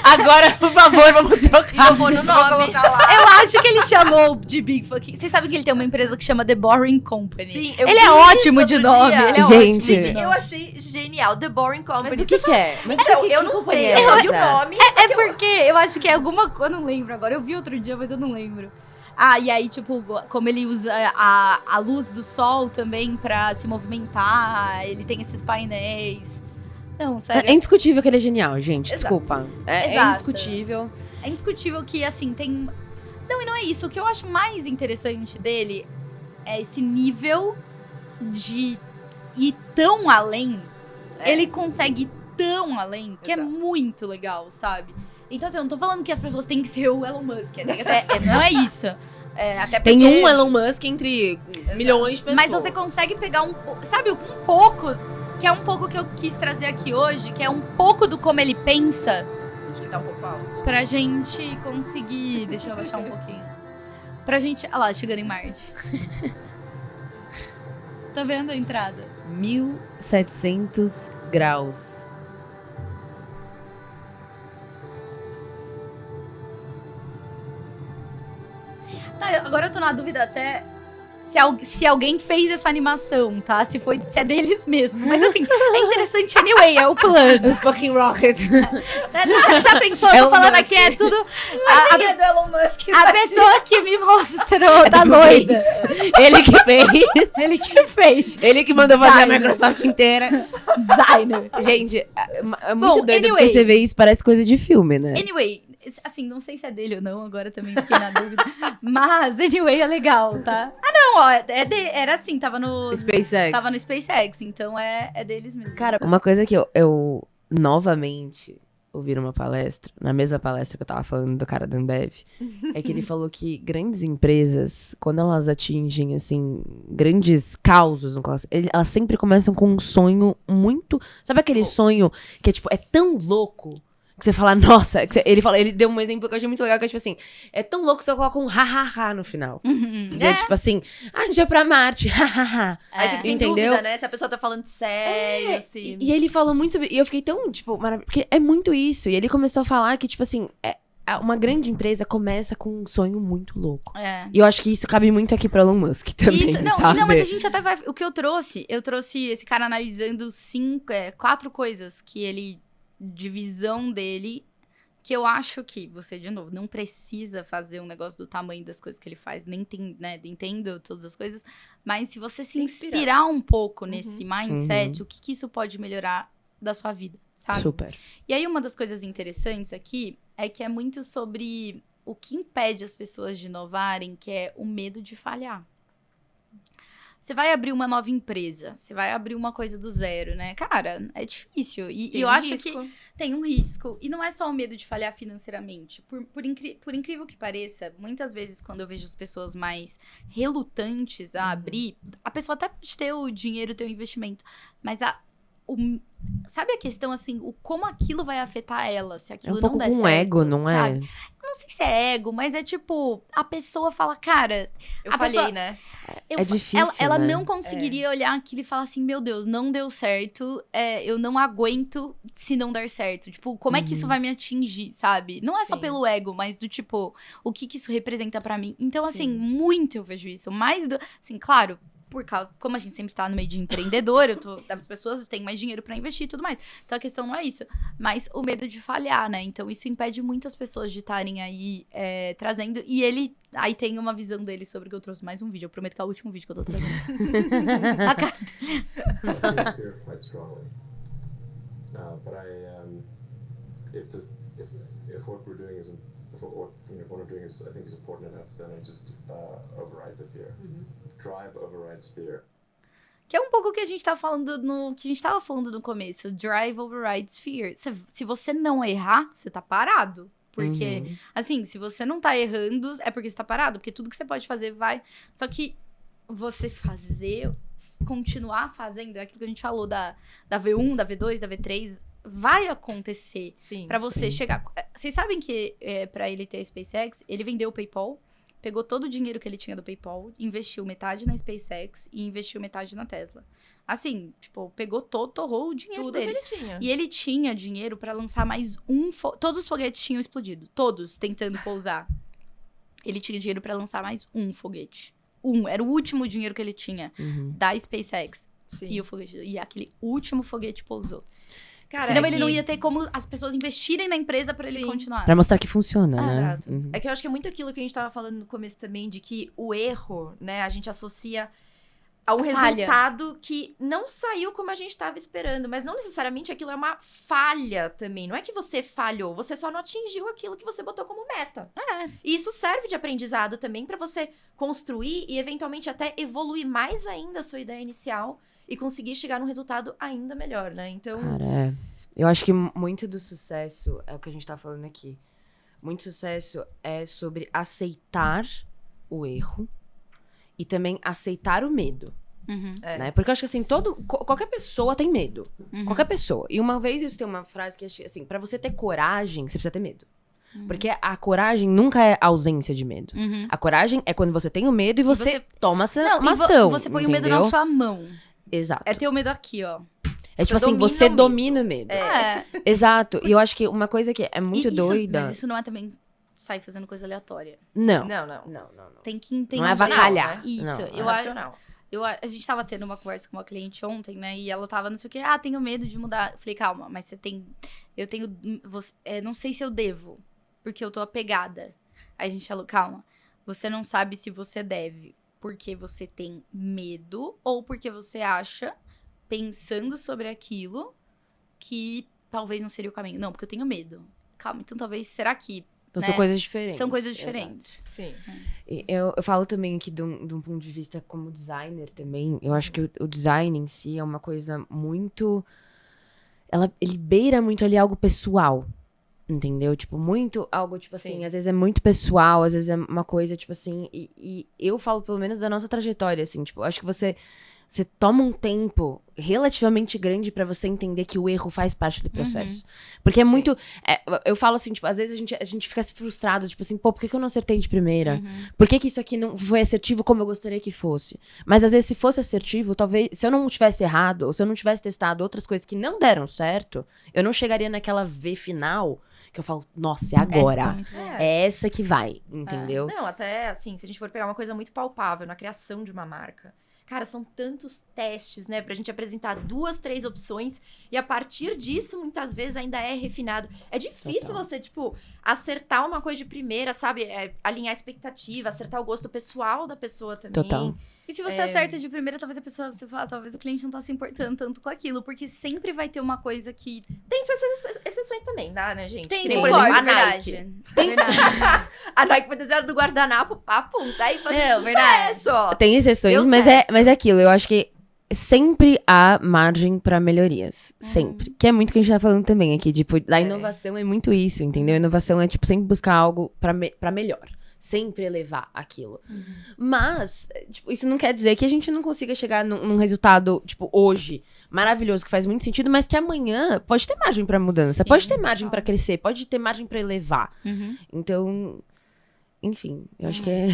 S1: Agora, por favor, vamos trocar.
S3: Eu vou no nome. Colocar lá.
S2: Eu acho que ele chamou de Big Fucking... Vocês sabem que ele tem uma empresa que chama The Boring Company?
S3: Sim, eu
S2: Ele
S3: vi
S2: é ótimo
S3: isso
S2: de
S3: outro
S2: nome.
S3: dia.
S2: Ele é
S1: Gente.
S2: ótimo de
S3: Gente,
S2: nome.
S3: eu achei genial. The Boring Company.
S1: Mas do que é? Mas
S3: Então,
S1: que
S3: eu não
S1: companhia
S3: sei.
S1: é
S3: Eu só vi o
S1: essa?
S3: nome.
S2: É porque eu acho que é alguma coisa... Eu não lembro agora. Eu vi outro dia, mas eu não lembro. Ah, e aí, tipo, como ele usa a luz do sol também pra se movimentar. Ele tem esses painéis. Não, sério.
S1: É indiscutível que ele é genial, gente.
S3: Exato.
S1: Desculpa. É
S2: Exato.
S1: indiscutível.
S2: É indiscutível que, assim, tem... Não, e não é isso. O que eu acho mais interessante dele é esse nível de ir tão além.
S3: É.
S2: Ele consegue ir tão além, que
S3: Exato.
S2: é muito legal, sabe? Então, assim, eu não tô falando que as pessoas têm que ser o Elon Musk. Não é isso. Até porque...
S1: Tem um Elon Musk entre milhões de pessoas.
S2: Mas você consegue pegar sabe, um pouco... Que é um pouco que eu quis trazer aqui hoje, que é um pouco do como ele pensa,
S3: Acho que tá um pouco alto.
S2: pra gente conseguir... Deixa eu abaixar um pouquinho. Pra gente... Olha lá, chegando em Marte. Tá vendo a entrada?
S1: 1700 graus.
S2: Tá, agora eu tô na dúvida até se alguém fez essa animação, tá? Se é deles mesmo. Mas assim, é interessante anyway, é o plano.
S1: O fucking rocket.
S2: Já pensou? Eu tô falando aqui, é tudo...
S3: A do Elon Musk.
S2: A pessoa que me mostrou tá doida.
S1: Ele que fez.
S2: Ele que fez.
S1: Ele que mandou fazer
S2: Designer.
S1: a Microsoft inteira.
S2: Designer.
S1: Gente, é muito
S2: Bom,
S1: doido
S2: anyway.
S1: porque você vê isso, parece coisa de filme, né?
S2: Anyway, assim, não sei se é dele ou não, agora também fiquei na dúvida. Mas, anyway, é legal, tá? Ah, não, ó, era assim, tava no SpaceX, então é deles mesmo.
S1: Cara, uma coisa que eu novamente ouvi numa palestra, na mesma palestra que eu tava falando do cara da Ambev, é que ele falou que grandes empresas, quando elas atingem, assim, grandes causos, elas sempre começam com um sonho muito... Sabe aquele sonho que é, tipo, é tão louco que você fala, nossa... Ele deu um exemplo que eu achei muito legal, que é tipo assim, é tão louco que você coloca um ha-ha-ha no final. É tipo assim, a gente vai pra Marte, ha-ha-ha.
S3: Aí você fica em
S1: Entendeu?
S3: dúvida, né? Se a pessoa tá falando sério, se...
S1: E ele falou muito... E eu fiquei tão, tipo, maravilhoso. Porque é muito isso. E ele começou a falar que, tipo assim, uma grande empresa começa com um sonho muito louco.
S2: É.
S1: E eu acho que isso cabe muito aqui pra Elon Musk também,
S2: Isso, não,
S1: sabe?
S2: não, mas a gente até vai... O que eu trouxe esse cara analisando 4 coisas que ele... de visão dele, que eu acho que você, de novo, não precisa fazer um negócio do tamanho das coisas que ele faz, nem tem, né, entendo todas as coisas, mas se você se inspirar um pouco nesse mindset, o que isso pode melhorar da sua vida, sabe?
S1: Super.
S2: E aí, uma das coisas interessantes aqui é que é muito sobre o que impede as pessoas de inovarem, que é o medo de falhar. Você vai abrir uma nova empresa, você vai abrir uma coisa do zero, né? Cara, é difícil. E eu acho que tem um risco. E não é só o medo de falhar financeiramente. Por incrível que pareça, muitas vezes quando eu vejo as pessoas mais relutantes a abrir, a pessoa até pode ter o dinheiro, ter o investimento, mas sabe a questão, assim, como aquilo vai afetar ela, se aquilo não der certo,
S1: com ego, não
S2: sabe?
S1: é?
S2: Não sei se é ego, mas é tipo, a pessoa fala, cara...
S3: Eu
S2: a
S3: falhei,
S2: pessoa,
S3: né?
S1: É difícil,
S2: ela
S1: né?
S2: não conseguiria olhar aquilo e falar assim, meu Deus, não deu certo, eu não aguento se não der certo. Tipo, como é que isso vai me atingir, sabe? Não é só
S3: Sim.
S2: pelo ego, mas do tipo, o que isso representa pra mim. Então, assim, muito eu vejo isso. Mais do... Assim, claro... como a gente sempre tá no meio de empreendedor, as pessoas têm mais dinheiro pra investir e tudo mais. Então a questão não é isso. Mas o medo de falhar, né? Então isso impede muitas pessoas de estarem aí trazendo. E ele aí tem uma visão dele sobre que eu trouxe mais um vídeo. Eu prometo que é o último vídeo que eu tô trazendo. A cara
S4: I fear quite strongly. But if what we're doing isn't, what I'm doing is, I think, is important enough, then I just override the fear. Drive overrides fear.
S2: que é um pouco o que a gente tá falando que a gente tava falando no começo. Drive overrides fear. Se você não errar, você tá parado. Porque, assim, se você não tá errando, é porque você tá parado. Porque tudo que você pode fazer vai... Só que você continuar fazendo, é aquilo que a gente falou da V1, da V2, da V3, vai acontecer.
S3: Sim.
S2: Pra você chegar... Vocês sabem que pra ele ter a SpaceX, ele vendeu o PayPal, pegou todo o dinheiro que ele tinha do PayPal, investiu metade na SpaceX e investiu metade na Tesla. Assim, tipo, torrou o dinheiro
S3: Tudo
S2: dele.
S3: que ele tinha.
S2: E ele tinha dinheiro pra lançar mais todos os foguetes tinham explodido. Todos tentando pousar. Ele tinha dinheiro pra lançar mais um foguete. Era o último dinheiro que ele tinha da SpaceX.
S3: Sim.
S2: E aquele último foguete pousou.
S3: Cara,
S2: Senão ele não ia ter como as pessoas investirem na empresa pra ele continuar.
S1: Pra mostrar que funciona, né?
S3: Exato. É que eu acho que é muito aquilo que a gente tava falando no começo também, de que o erro, né, a gente associa a um resultado que não saiu como a gente tava esperando. Mas não necessariamente aquilo é uma falha também. Não é que você falhou, você só não atingiu aquilo que você botou como meta. E isso serve de aprendizado também pra você construir e eventualmente até evoluir mais ainda a sua ideia inicial e conseguir chegar num resultado ainda melhor, né? Então...
S1: Cara, eu acho que muito do sucesso, é o que a gente tá falando aqui, muito sucesso é sobre aceitar o erro e também aceitar o medo. Né? Porque eu acho que assim, qualquer pessoa tem medo. Qualquer pessoa. E uma vez eu tenho uma frase que assim, pra você ter coragem, você precisa ter medo. Porque a coragem nunca é ausência de medo. A coragem é quando você tem o medo e você toma uma ação.
S2: Você põe o medo na sua mão.
S1: Exato.
S2: É ter o medo aqui, ó.
S1: É tipo
S3: Eu
S1: assim,
S3: domino
S1: você
S3: o medo.
S1: domina o medo.
S2: É.
S1: Exato. E eu acho que uma coisa que é muito
S2: Isso-
S1: doida...
S2: Mas isso não é também sair fazendo coisa aleatória.
S1: Não.
S3: Não.
S2: Tem que entender.
S1: Não é avacalhar.
S2: Isso.
S1: Não,
S2: Eu acho. A gente tava tendo uma conversa com uma cliente ontem, né? E ela tava, não sei o quê, tenho medo de mudar. Eu falei, calma, mas você tem. Eu tenho. Não sei se eu devo, porque eu tô apegada. Aí a gente falou, calma, você não sabe se você deve porque você tem medo ou porque você acha, pensando sobre aquilo, que talvez não seria o caminho. Não, porque eu tenho medo. Calma, então talvez. Será que.
S1: Então
S2: né?
S1: são coisas diferentes.
S2: São coisas
S1: Exato.
S2: diferentes.
S3: Sim.
S1: E eu falo também aqui de um ponto de vista como designer também. Eu acho que o design em si é uma coisa muito... Ele beira muito ali algo pessoal, entendeu? Tipo, muito algo, tipo assim,
S3: Sim.
S1: às vezes é muito pessoal, às vezes é uma coisa, tipo assim... E eu falo pelo menos da nossa trajetória, assim, tipo, eu acho que você toma um tempo relativamente grande pra você entender que o erro faz parte do processo. Porque é
S3: Sim.
S1: muito... eu falo assim, tipo, às vezes a gente fica frustrado, tipo assim, pô, por que eu não acertei de primeira? Por que isso aqui não foi assertivo como eu gostaria que fosse? Mas às vezes se fosse assertivo, talvez, se eu não tivesse errado, ou se eu não tivesse testado outras coisas que não deram certo, eu não chegaria naquela V final que eu falo, nossa, é agora.
S2: Essa tá muito boa.
S1: É essa que vai, entendeu?
S3: Não, até assim, se a gente for pegar uma coisa muito palpável na criação de uma marca. Cara, são tantos testes, né? Pra gente apresentar 2, 3 opções. E a partir disso, muitas vezes, ainda é refinado. É difícil
S1: Total.
S3: você, tipo, acertar uma coisa de primeira, sabe? Alinhar a expectativa, acertar o gosto pessoal da pessoa também.
S1: Total.
S2: E se você acerta de primeira, talvez a pessoa, você fala, talvez o cliente não tá se importando tanto com aquilo, porque sempre vai ter uma coisa que
S3: Tem suas exceções também, dá, né, gente?
S2: tem,
S3: Que nem, por
S2: concordo,
S3: exemplo, a
S2: verdade.
S3: Nike.
S2: Verdade.
S3: A Nike foi desenhada do guardanapo pra apontar e fazer
S2: Não, verdade.
S3: sucesso.
S1: Tem exceções,
S3: Deu
S1: mas
S3: certo.
S1: mas é aquilo. Eu acho que sempre há margem pra melhorias. Sempre. Que é muito o que a gente tá falando também aqui. Tipo, a inovação é muito isso, entendeu? A inovação é, tipo, sempre buscar algo pra melhor. Sempre elevar aquilo. Mas, tipo, isso não quer dizer que a gente não consiga chegar num resultado, tipo, hoje, maravilhoso, que faz muito sentido, mas que amanhã pode ter margem pra mudança,
S2: Sim,
S1: pode ter margem pra crescer, pode ter margem pra elevar.
S2: Uhum.
S1: Então, enfim, eu acho que é...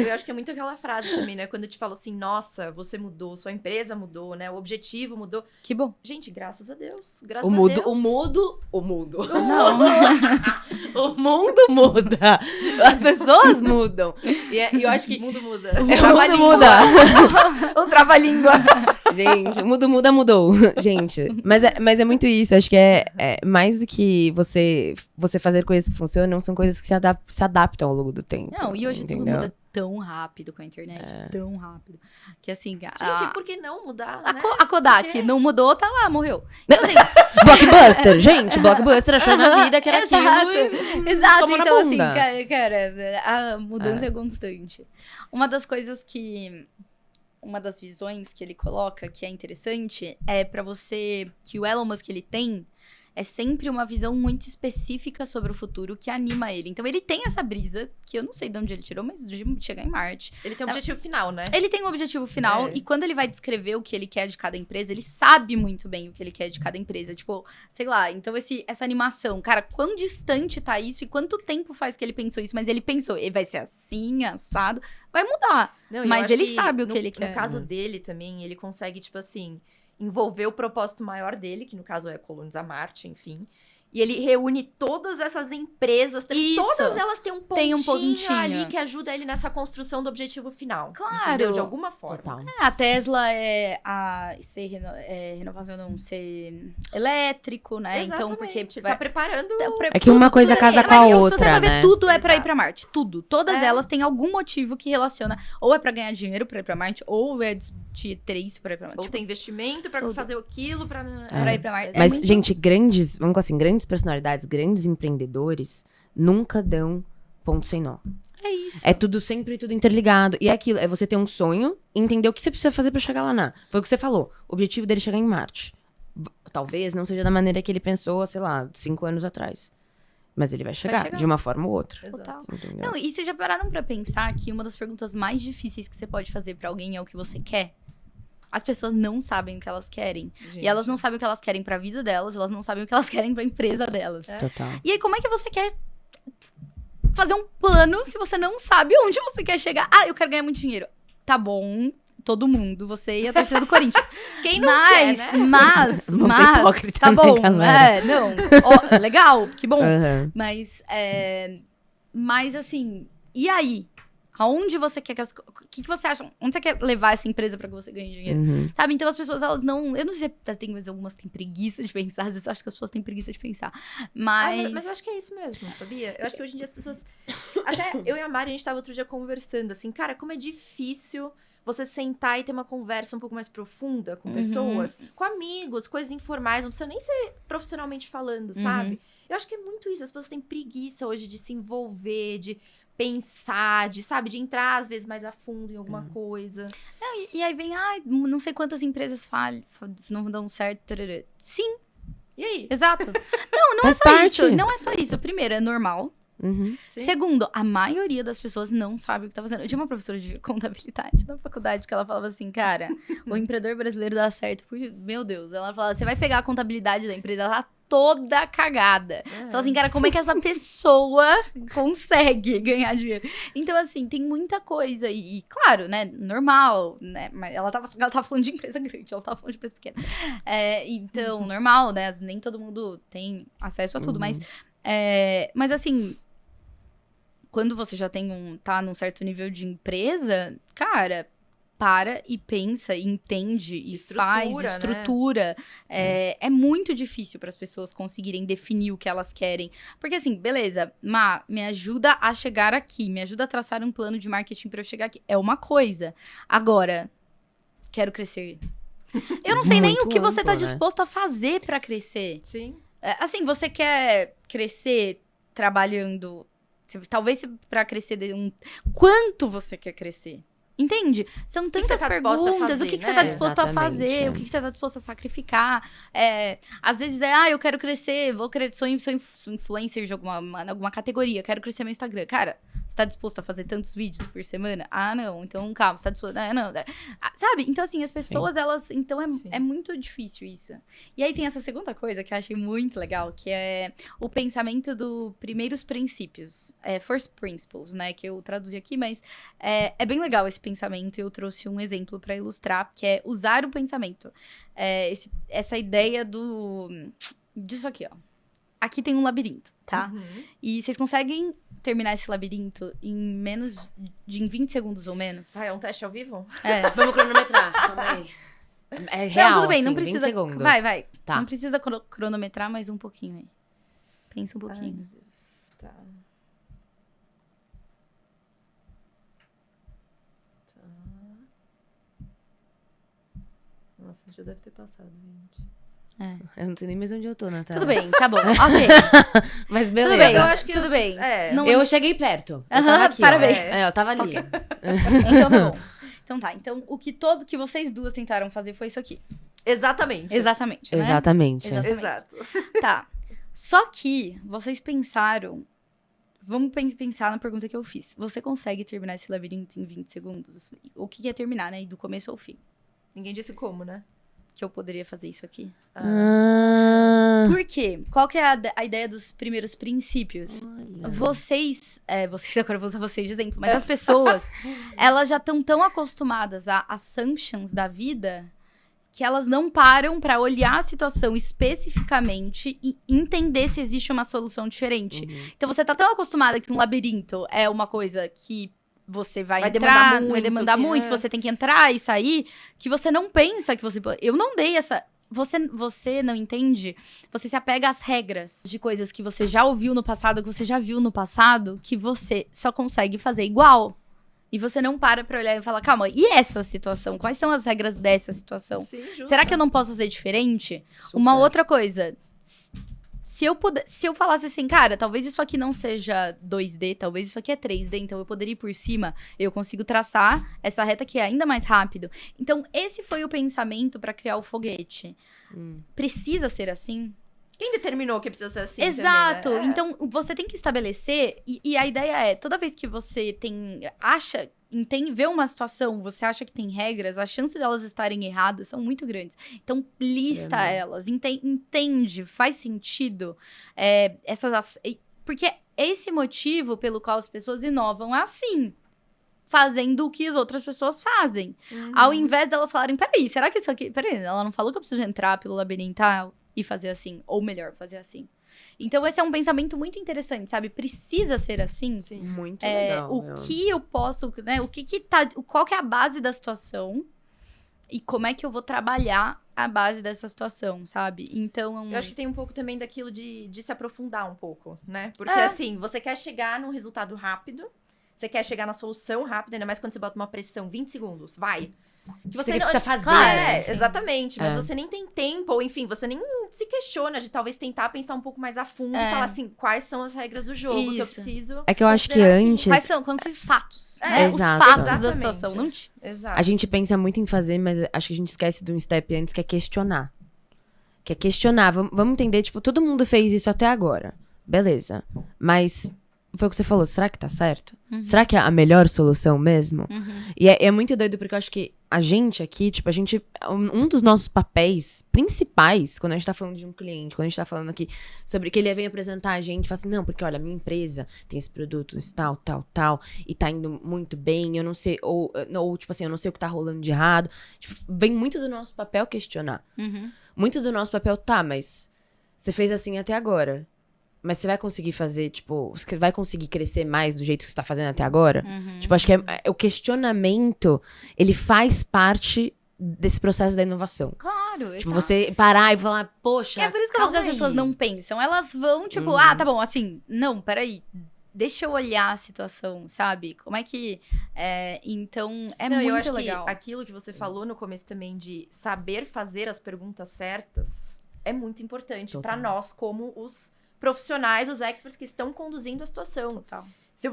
S3: Eu acho que é muito aquela frase também, né? Quando eu te falo assim, nossa, você mudou, sua empresa mudou, né? O objetivo mudou.
S2: Que bom.
S3: Gente, graças a Deus. Graças
S1: O
S3: a
S1: mundo,
S3: Deus.
S1: o mundo.
S2: Não.
S1: O mundo muda. As pessoas mudam. E eu acho que.
S3: O mundo muda.
S1: O mundo muda.
S3: O trava-língua.
S1: Gente, o mundo muda, mudou. Gente. Mas é muito isso. Acho que é mais do que você fazer coisas que funcionam, são coisas que se adaptam ao longo do tempo.
S2: Não, e hoje tudo
S1: entendeu?
S2: muda tão rápido com a internet, tão rápido. Que assim,
S3: Gente, por que não mudar, né?
S2: a Kodak
S3: Porque-
S2: não mudou, tá lá, morreu. Então, assim,
S1: Blockbuster, gente. Blockbuster achou na vida que era
S2: Exato,
S1: aquilo.
S2: exato.
S1: tomou na
S2: Então, assim,
S1: bunda.
S2: cara, a mudança é constante. Uma das coisas que... Uma das visões que ele coloca, que é interessante, é pra você... Que o Elon Musk, ele tem... É sempre uma visão muito específica sobre o futuro que anima ele. Então, ele tem essa brisa, que eu não sei de onde ele tirou, mas de chegar em Marte.
S3: Ele tem um objetivo final, né?
S2: Ele tem um objetivo final,
S3: É.
S2: e quando ele vai descrever o que ele quer de cada empresa, ele sabe muito bem o que ele quer de cada empresa. Tipo, sei lá, então essa animação, cara, quão distante tá isso e quanto tempo faz que ele pensou isso? Mas ele pensou, ele vai ser assim, assado, vai mudar.
S3: Não, e eu
S2: Mas
S3: acho
S2: ele
S3: que
S2: sabe o que
S3: no-
S2: ele quer.
S3: No caso dele também, ele consegue, tipo assim, envolver o propósito maior dele, que no caso é colonizar Marte, enfim. E ele reúne todas essas empresas,
S2: Isso.
S3: todas elas têm um
S2: Tem um
S3: pontinho
S2: pontinho.
S3: ali que ajuda ele nessa construção do objetivo final.
S2: Claro.
S3: Entendeu? De alguma forma.
S1: Total.
S2: A Tesla é ser renovável, não ser elétrico, né? Então, porque
S3: Exatamente. Ele tá preparando...
S1: É que uma coisa casa com a
S2: Mas se você
S1: outra,
S2: vai ver,
S1: né?
S2: tudo é pra ir
S3: Exato.
S2: pra Marte. Tudo. Todas
S3: É.
S2: elas têm algum motivo que relaciona. Ou é pra ganhar dinheiro pra ir pra Marte, ou é de ter isso pra ir pra Marte.
S3: Ou
S2: Tipo,
S3: tem investimento pra
S2: tudo.
S3: fazer aquilo, pra...
S2: pra ir pra Marte.
S1: Mas,
S2: muito-
S1: gente, grandes, vamos assim, grandes personalidades, grandes empreendedores nunca dão ponto sem nó.
S2: É isso.
S1: É sempre tudo interligado. E é aquilo, é você ter um sonho e entender o que você precisa fazer pra chegar lá na. Foi o que você falou. O objetivo dele é chegar em Marte. Talvez não seja da maneira que ele pensou, sei lá, 5 anos atrás. Mas ele vai chegar,
S2: chegar.
S1: de uma forma ou outra.
S2: Total.
S1: Entendeu?
S2: Não, e vocês já pararam pra pensar que uma das perguntas mais difíceis que você pode fazer pra alguém é o que você quer? As pessoas não sabem o que elas querem. E elas não sabem o que elas querem pra vida delas, elas não sabem o que elas querem pra empresa delas.
S1: Total.
S2: E aí, como é que você quer fazer um plano se você não sabe onde você quer chegar? Ah, eu quero ganhar muito dinheiro. Tá bom, todo mundo, você e a torcida do Corinthians.
S3: Quem não quer, né?
S2: Mas,
S1: Vamos ser hipócrita,
S2: tá
S1: né,
S2: bom,
S1: galera?
S2: não, ó, legal, que bom.
S1: Aham.
S2: Mas assim, e aí? Aonde você quer que o que você acha? Onde você quer levar essa empresa pra que você ganhe dinheiro?
S1: Uhum.
S2: Sabe? Então as pessoas, elas não. Eu não sei se tem, mas algumas têm preguiça de pensar. Às vezes eu acho que as pessoas têm preguiça de pensar.
S3: Mas eu acho que é isso mesmo, sabia? Eu acho que hoje em dia as pessoas. Até eu e a Mari, a gente tava outro dia conversando, assim, cara, como é difícil você sentar e ter uma conversa um pouco mais profunda com pessoas, com amigos, coisas informais, não precisa nem ser profissionalmente falando, sabe? Eu acho que é muito isso. As pessoas têm preguiça hoje de se envolver, de pensar, sabe, de entrar às vezes mais a fundo em alguma coisa.
S2: Não, e aí vem, não sei quantas empresas não dão certo. Tarará. Sim,
S3: E aí?
S2: exato. Não
S1: Faz
S2: é só
S1: parte.
S2: isso. Não é só isso. Primeiro, é normal.
S1: Uhum.
S3: Sim.
S2: Segundo, a maioria das pessoas não sabe o que tá fazendo. Eu tinha uma professora de contabilidade na faculdade que ela falava assim, cara, o empreendedor brasileiro dá certo. Meu Deus. Ela falava, você vai pegar a contabilidade da empresa, ela tá toda cagada. Você fala assim, cara, como é que essa pessoa consegue ganhar dinheiro? Então, assim, tem muita coisa. E claro, né, normal, né? Mas ela tava falando de empresa grande, ela tava falando de empresa pequena. Então, normal, né? Nem todo mundo tem acesso a tudo, mas assim, quando você já tá num certo nível de empresa, cara, para e pensa, e entende, e faz, estrutura. Né? É muito difícil para as pessoas conseguirem definir o que elas querem. Porque assim, beleza, me ajuda a chegar aqui, me ajuda a traçar um plano de marketing para eu chegar aqui. É uma coisa. Agora, quero crescer. Eu não sei nem o que você tá disposto a fazer para crescer.
S3: Sim.
S2: Assim, você quer crescer trabalhando, talvez para crescer quanto você quer crescer? Entende? São tantas perguntas. O que você tá disposto a fazer? O que você tá disposto a sacrificar? Às vezes eu quero crescer, sou influencer de alguma categoria, quero crescer meu Instagram. Cara, você tá disposto a fazer tantos vídeos por semana? Não. Então, calma, você tá disposto... Não. Sabe? Então, assim, as pessoas, elas... Então, é muito difícil isso. E aí tem essa segunda coisa que eu achei muito legal, que é o pensamento do primeiros princípios. First Principles, né? Que eu traduzi aqui, mas é bem legal esse pensamento. Eu trouxe um exemplo pra ilustrar, que é usar o pensamento. Essa ideia disso aqui, ó. Aqui tem um labirinto, tá? E vocês conseguem terminar esse labirinto em 20 segundos ou menos?
S3: É um teste ao vivo?
S1: Vamos cronometrar, calma aí. É real,
S2: não, tudo bem,
S1: assim,
S2: não precisa...
S1: 20 segundos.
S2: Vai.
S1: Tá.
S2: Não precisa cronometrar, mas um pouquinho aí. Pensa um pouquinho.
S3: Ai, meu Deus. Tá. Nossa, já deve ter passado, gente.
S1: Eu não sei nem mais onde eu tô, Natália.
S2: Tudo bem, tá bom. Ok.
S1: Mas beleza.
S2: Tudo bem,
S3: eu acho que
S2: tudo bem.
S1: Eu cheguei perto. Eu tava aqui,
S2: parabéns.
S1: eu tava ali.
S2: Então tá bom. Então tá. Então o que vocês duas tentaram fazer foi isso aqui.
S3: Exatamente.
S2: Exatamente, né?
S1: Exatamente.
S3: Exato.
S2: Tá. Só que vocês pensaram... Vamos pensar na pergunta que eu fiz. Você consegue terminar esse labirinto em 20 segundos? O que é terminar, né? Do começo ao fim.
S3: Ninguém disse como, né?
S2: Que eu poderia fazer isso aqui.
S1: Por
S2: quê? Qual que é a ideia dos primeiros princípios? Vocês agora eu vou usar vocês de exemplo, mas as pessoas, elas já estão tão acostumadas a assumptions da vida que elas não param pra olhar a situação especificamente e entender se existe uma solução diferente. Então você tá tão acostumada que um labirinto é uma coisa que você vai entrar, vai demandar muito, você tem que entrar e sair, que você não pensa que você... Eu não dei essa... Você não entende? Você se apega às regras de coisas que você já ouviu no passado, que você já viu no passado, que você só consegue fazer igual. E você não para pra olhar e falar, calma, e essa situação? Quais são as regras dessa situação?
S3: Sim, justo.
S2: Será que eu não posso fazer diferente?
S1: Super.
S2: Uma outra coisa... Se eu falasse assim, cara, talvez isso aqui não seja 2D, talvez isso aqui é 3D, então eu poderia ir por cima, eu consigo traçar essa reta que é ainda mais rápido. Então, esse foi o pensamento pra criar o foguete. Precisa ser assim?
S3: Quem determinou que precisa ser assim?
S2: Exato.
S3: Também, né?
S2: Então, você tem que estabelecer, e a ideia é, toda vez que você vê uma situação, você acha que tem regras, a chance delas estarem erradas são muito grandes. Então, lista elas, entende, faz sentido. Porque esse motivo pelo qual as pessoas inovam é assim. fazendo o que as outras pessoas fazem. Ao invés delas falarem, peraí, será que isso aqui... Peraí, ela não falou que eu preciso entrar pelo labirinto e fazer assim? Ou melhor, fazer assim. Então, esse é um pensamento muito interessante, sabe? Precisa ser assim.
S3: Sim.
S1: Muito legal.
S2: O que eu posso, né? Qual que é a base da situação e como é que eu vou trabalhar a base dessa situação, sabe? Então...
S3: Eu acho que tem um pouco também daquilo de se aprofundar um pouco, né? Porque, assim, você quer chegar num resultado rápido, você quer chegar na solução rápida, ainda mais quando você bota uma pressão, 20 segundos, vai. Que você não
S1: precisa fazer,
S3: Claro,
S1: assim.
S3: exatamente. Mas você nem tem tempo, ou enfim, você nem se questiona de talvez tentar pensar um pouco mais a fundo e falar assim, quais são as regras do jogo que eu
S2: Isso.
S3: preciso.
S1: É que eu acho que
S3: considerar aqui.
S1: antes...
S2: Quais são os fatos,
S3: É,
S2: né? Os
S1: exato.
S2: fatos da
S3: Exatamente.
S2: situação. Não
S3: Exato.
S1: A gente pensa muito em fazer, mas acho que a gente esquece de um step antes, que é questionar. Que é questionar. Vamos entender, tipo, todo mundo fez isso até agora. Beleza. Mas foi o que você falou, será que tá certo? Será que é a melhor solução mesmo? E é muito doido, porque eu acho que a gente aqui, tipo, um dos nossos papéis principais, quando a gente tá falando de um cliente, quando a gente tá falando aqui sobre que ele vem apresentar a gente, fala assim, não, porque olha, minha empresa tem esse produto, esse tal, e tá indo muito bem, eu não sei, ou tipo assim, eu não sei o que tá rolando de errado. Tipo, vem muito do nosso papel questionar. Muito do nosso papel, tá, mas você fez assim até agora. Mas você vai conseguir fazer, tipo... Você vai conseguir crescer mais do jeito que você tá fazendo até agora? Tipo, acho que o questionamento, ele faz parte desse processo da inovação.
S2: Claro,
S1: Tipo, você parar e falar, poxa,
S2: é por isso que eu falo que as pessoas não pensam. Elas vão, tipo, tá bom, assim... Não, peraí. Deixa eu olhar a situação, sabe? Como é que... então,
S3: Não, eu
S2: muito
S3: acho
S2: legal.
S3: que aquilo que você falou no começo também de saber fazer as perguntas certas é muito importante
S1: Total.
S3: pra nós como os profissionais, os experts que estão conduzindo a situação.
S2: Total.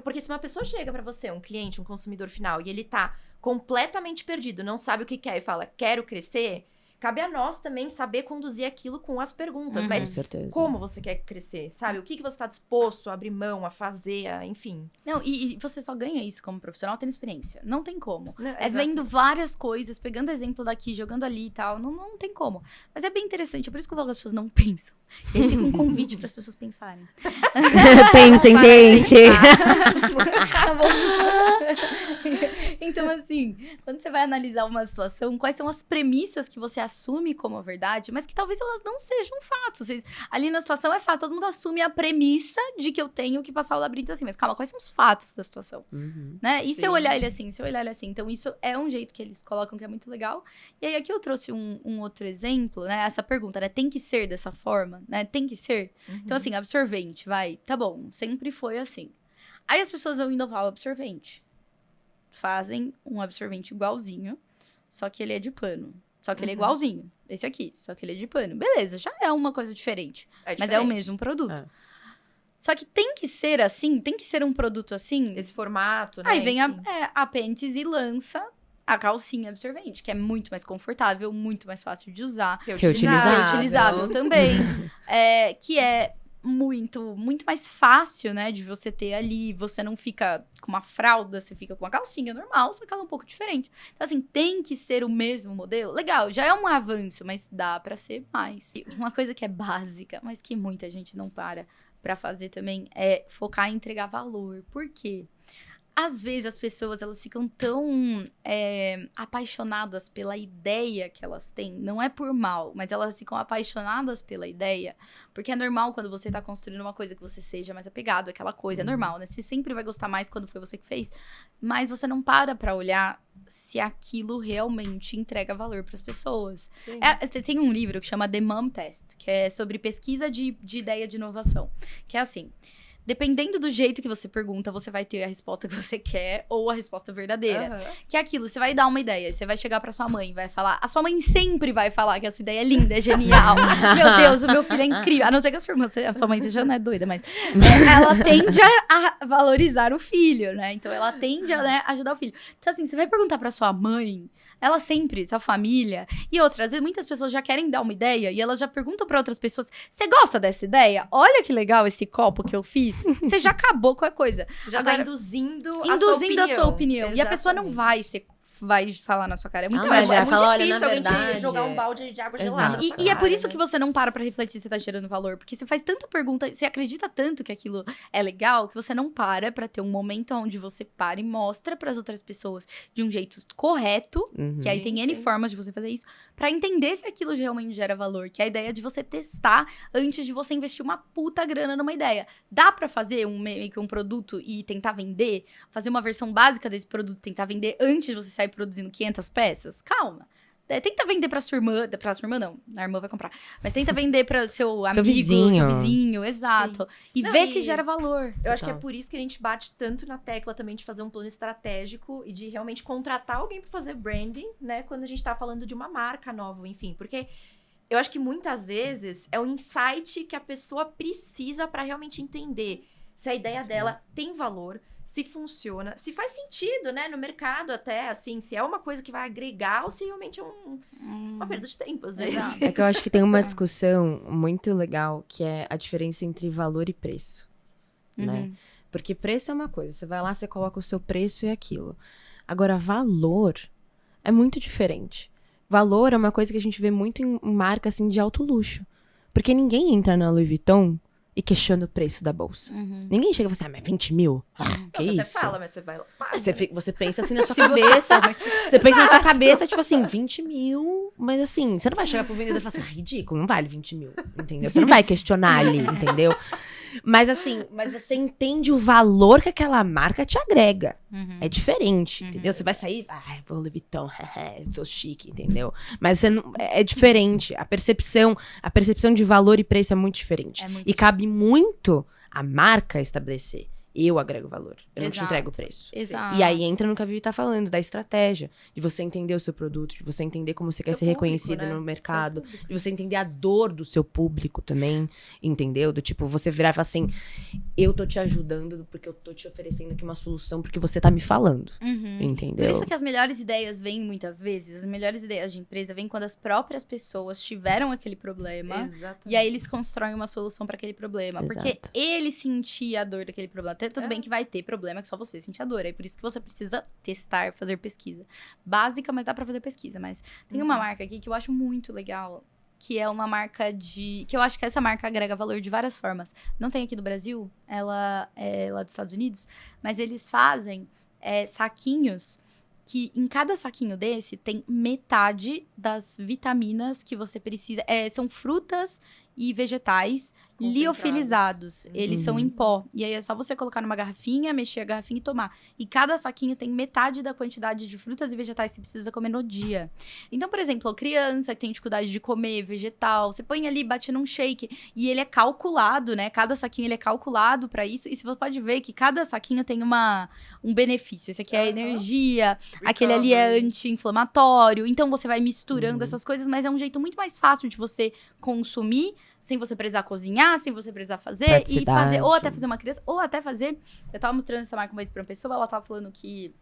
S3: Porque se uma pessoa chega pra você, um cliente, um consumidor final, e ele tá completamente perdido, não sabe o que quer e fala, quero crescer, cabe a nós também saber conduzir aquilo com as perguntas.
S1: Com
S3: Mas
S1: certeza.
S3: como você quer crescer, sabe? O que você tá disposto a abrir mão, a fazer, enfim.
S2: Não, e você só ganha isso como profissional tendo experiência. Não tem como. É
S3: Exato.
S2: vendo várias coisas, pegando exemplo daqui, jogando ali e tal. Não tem como. Mas é bem interessante. É por isso que eu falo que as pessoas não pensam. E aí fica um convite para as pessoas pensarem.
S1: Pensem, gente!
S2: Tá bom. Então, assim, quando você vai analisar uma situação, quais são as premissas que você assume como verdade, mas que talvez elas não sejam fatos. Ali na situação é fato, todo mundo assume a premissa de que eu tenho que passar o labirinto assim. Mas calma, quais são os fatos da situação? Né? E se eu olhar ele assim, Então, isso é um jeito que eles colocam que é muito legal. E aí, aqui eu trouxe um outro exemplo, né? Essa pergunta, né? Tem que ser dessa forma, né? Tem que ser. Então, assim, absorvente, vai. Tá bom, sempre foi assim. Aí as pessoas vão inovar o absorvente. Fazem um absorvente igualzinho, só que ele é de pano. Só que ele é igualzinho. Esse aqui, só que ele é de pano. Beleza, já é uma coisa diferente. Mas é o mesmo produto.
S1: É.
S2: Só que tem que ser assim, tem que ser um produto assim.
S3: Esse formato, né?
S2: Aí vem
S3: enfim.
S2: a Pentes e lança a calcinha absorvente, que é muito mais confortável, muito mais fácil de usar. Reutilizável também. Que é muito mais fácil, né, de você ter ali. Você não fica com uma fralda, você fica com uma calcinha normal, só que ela é um pouco diferente. Então, assim, tem que ser o mesmo modelo. Legal, já é um avanço, mas dá pra ser mais. E uma coisa que é básica, mas que muita gente não para fazer também, é focar em entregar valor. Por quê? Às vezes as pessoas, elas ficam tão apaixonadas pela ideia que elas têm. Não é por mal, mas elas ficam apaixonadas pela ideia. Porque é normal quando você tá construindo uma coisa que você seja mais apegado àquela coisa. É normal, né? Você sempre vai gostar mais quando foi você que fez. Mas você não para pra olhar se aquilo realmente entrega valor pras pessoas. Tem um livro que chama The Mom Test, que é sobre pesquisa de ideia de inovação. Que é assim... Dependendo do jeito que você pergunta, você vai ter a resposta que você quer ou a resposta verdadeira. Que é aquilo, você vai dar uma ideia, você vai chegar pra sua mãe, vai falar... A sua mãe sempre vai falar que a sua ideia é linda, é genial. Meu Deus, o meu filho é incrível. A não ser que a sua mãe seja não é doida, mas... ela tende a valorizar o filho, né? Então, ela tende a ajudar o filho. Então, assim, você vai perguntar pra sua mãe... Ela sempre, sua família. E outras, às vezes muitas pessoas já querem dar uma ideia e elas já perguntam pra outras pessoas: você gosta dessa ideia? Olha que legal esse copo que eu fiz. Você já acabou com a coisa.
S3: Você já tá induzindo
S2: a sua opinião. E a pessoa não vai ser vai falar na sua cara. É muito,
S1: mas
S3: É
S1: vai
S3: muito
S1: falar, olha,
S3: difícil
S1: na
S3: alguém te
S1: verdade,
S3: jogar um balde de água
S1: exato.
S3: gelada. na sua
S2: E é por
S3: cara,
S2: isso
S3: né?
S2: que você não para pra refletir se você tá gerando valor. Porque você faz tanta pergunta, você acredita tanto que aquilo é legal, que você não para pra ter um momento onde você para e mostra pras outras pessoas de um jeito correto, que aí
S3: Sim,
S2: tem N
S3: sim.
S2: formas de você fazer isso, pra entender se aquilo realmente gera valor. Que é a ideia de você testar antes de você investir uma puta grana numa ideia. Dá pra fazer meio que um produto e tentar vender? Fazer uma versão básica desse produto e tentar vender antes de você sair produzindo 500 peças? Calma. Tenta vender pra sua irmã não, a irmã vai comprar. Mas tenta vender pra seu amigo,
S1: vizinho.
S2: seu vizinho, exato. E
S3: Não,
S2: vê
S3: e
S2: se gera valor.
S3: Eu acho que é
S1: Total.
S3: por isso que a gente bate tanto na tecla também de fazer um plano estratégico e de realmente contratar alguém pra fazer branding, né? Quando a gente tá falando de uma marca nova, enfim. Porque eu acho que muitas vezes é o insight que a pessoa precisa pra realmente entender se a ideia dela tem valor, se funciona, se faz sentido, né? No mercado até, assim, se é uma coisa que vai agregar ou se realmente é uma perda de tempo, às vezes.
S2: Exato.
S1: É que eu acho que tem uma discussão muito legal, que é a diferença entre valor e preço, né?
S2: Uhum.
S1: Porque preço é uma coisa, você vai lá, você coloca o seu preço e aquilo. Agora, valor é muito diferente. Valor é uma coisa que a gente vê muito em marca, assim, de alto luxo. Porque ninguém entra na Louis Vuitton e questiona o preço da bolsa. Ninguém chega e fala assim, mas 20 mil? Que
S3: Você
S1: isso?
S3: até fala, mas você vai lá.
S1: Aí você pensa assim na sua cabeça. Você pensa na sua cabeça, tipo assim, 20 mil. Mas assim, você não vai chegar pro vendedor e falar assim, ridículo, não vale 20 mil. Entendeu? Você não vai questionar ali, entendeu? Mas assim, você entende o valor que aquela marca te agrega. É diferente, entendeu? Você vai sair, vou Louis Vuitton, eu tô chique, entendeu? Mas você não, é diferente. A percepção de valor e preço é muito diferente.
S2: É muito
S1: E cabe muito a marca estabelecer. Eu agrego valor. Eu não te
S2: Exato.
S1: entrego o preço.
S2: Exato.
S1: E aí entra no que a Vivi tá falando, da estratégia. De você entender o seu produto, de você entender como você quer
S3: Seu
S1: ser
S3: público,
S1: reconhecido
S3: né?
S1: no
S3: Seu
S1: mercado.
S3: público.
S1: De você entender a dor do seu público também, entendeu? Do tipo, você virar e falar assim, eu tô te ajudando porque eu tô te oferecendo aqui uma solução porque você tá me falando. Entendeu?
S2: Por isso que as melhores ideias vêm muitas vezes, as melhores ideias de empresa vêm quando as próprias pessoas tiveram aquele problema.
S3: Exatamente.
S2: E aí eles constroem uma solução pra aquele problema. Porque
S1: Exato.
S2: ele sentia a dor daquele problema. Até tudo
S3: É.
S2: bem que vai ter problema que só você sente a dor. É por isso que você precisa testar, fazer pesquisa. Básica, mas dá pra fazer pesquisa. Mas tem uma marca aqui que eu acho muito legal. Que é uma marca de... Que eu acho que essa marca agrega valor de várias formas. Não tem aqui no Brasil. Ela é lá dos Estados Unidos. Mas eles fazem saquinhos que em cada saquinho desse tem metade das vitaminas que você precisa. São frutas e vegetais
S3: Concentrados.
S2: liofilizados. Eles são em pó. E aí é só você colocar numa garrafinha, mexer a garrafinha e tomar. E cada saquinho tem metade da quantidade de frutas e vegetais que você precisa comer no dia. Então, por exemplo, criança que tem dificuldade de comer vegetal, você põe ali, bate num shake. E ele é calculado, né? Cada saquinho ele é calculado pra isso. E você pode ver que cada saquinho tem um benefício. Esse aqui é energia, aquele ali é anti-inflamatório. Então, você vai misturando essas coisas, mas é um jeito muito mais fácil de você consumir, sem você precisar cozinhar, sem você precisar fazer. E
S1: Praticidade.
S2: fazer, ou até fazer uma criança, ou até fazer... Eu tava mostrando essa marca uma vez pra uma pessoa, ela tava falando que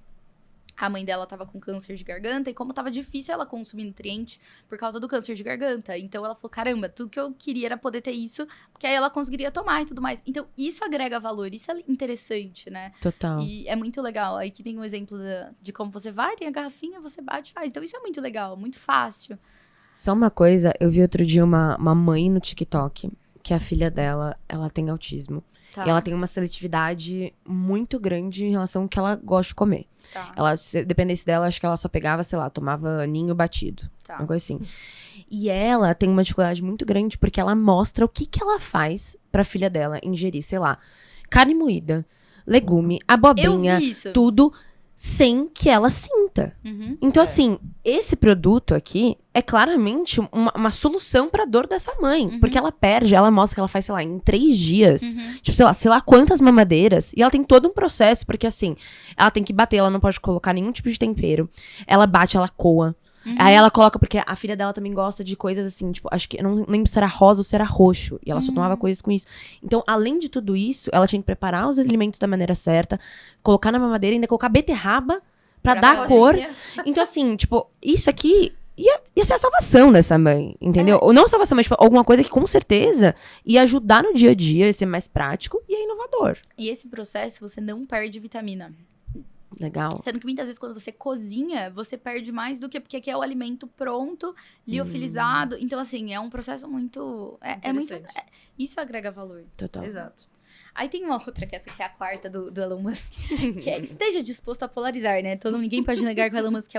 S2: a mãe dela tava com câncer de garganta e como tava difícil ela consumir nutriente por causa do câncer de garganta. Então ela falou, caramba, tudo que eu queria era poder ter isso, porque aí ela conseguiria tomar e tudo mais. Então isso agrega valor, isso é interessante, né?
S1: Total.
S2: E é muito legal. Aí que tem um exemplo de como você vai, tem a garrafinha, você bate e faz. Então isso é muito legal, muito fácil.
S1: Só uma coisa, eu vi outro dia uma mãe no TikTok, que a filha dela, ela tem autismo.
S2: Tá.
S1: E ela tem uma seletividade muito grande em relação ao que ela gosta de comer.
S2: Tá.
S1: Ela, se dependesse dela, acho que ela só pegava, sei lá, tomava ninho batido.
S2: Tá.
S1: Uma coisa assim. E ela tem uma dificuldade muito grande porque ela mostra o que ela faz pra filha dela ingerir, sei lá, carne moída, legume,
S2: Eu
S1: abobrinha,
S2: vi isso.
S1: tudo sem que ela sinta.
S2: Uhum.
S1: Então, assim, esse produto aqui é claramente uma solução pra dor dessa mãe. Porque ela perde, ela mostra que ela faz, sei lá, em 3 dias. Tipo, sei lá quantas mamadeiras. E ela tem todo um processo, porque assim, ela tem que bater, ela não pode colocar nenhum tipo de tempero. Ela bate, ela coa. Aí ela coloca, porque a filha dela também gosta de coisas assim, tipo, acho que, eu não lembro se era rosa ou se era roxo. E ela só tomava coisas com isso. Então, além de tudo isso, ela tinha que preparar os alimentos da maneira certa, colocar na mamadeira, ainda colocar beterraba pra dar a cor. Então, assim, tipo, isso aqui ia ser a salvação dessa mãe, entendeu? Ou não a salvação, mas tipo, alguma coisa que com certeza ia ajudar no dia a dia, ia ser mais prático e é inovador.
S2: E esse processo, você não perde vitamina.
S1: Legal.
S2: Sendo que muitas vezes quando você cozinha, você perde mais do que porque aqui é o alimento pronto, liofilizado. Então, assim, é um processo muito... Isso agrega valor.
S1: Total.
S3: Exato.
S2: Aí tem uma outra, que essa que é a quarta do Elon Musk, que é esteja disposto a polarizar, né? Ninguém pode negar que o Elon Musk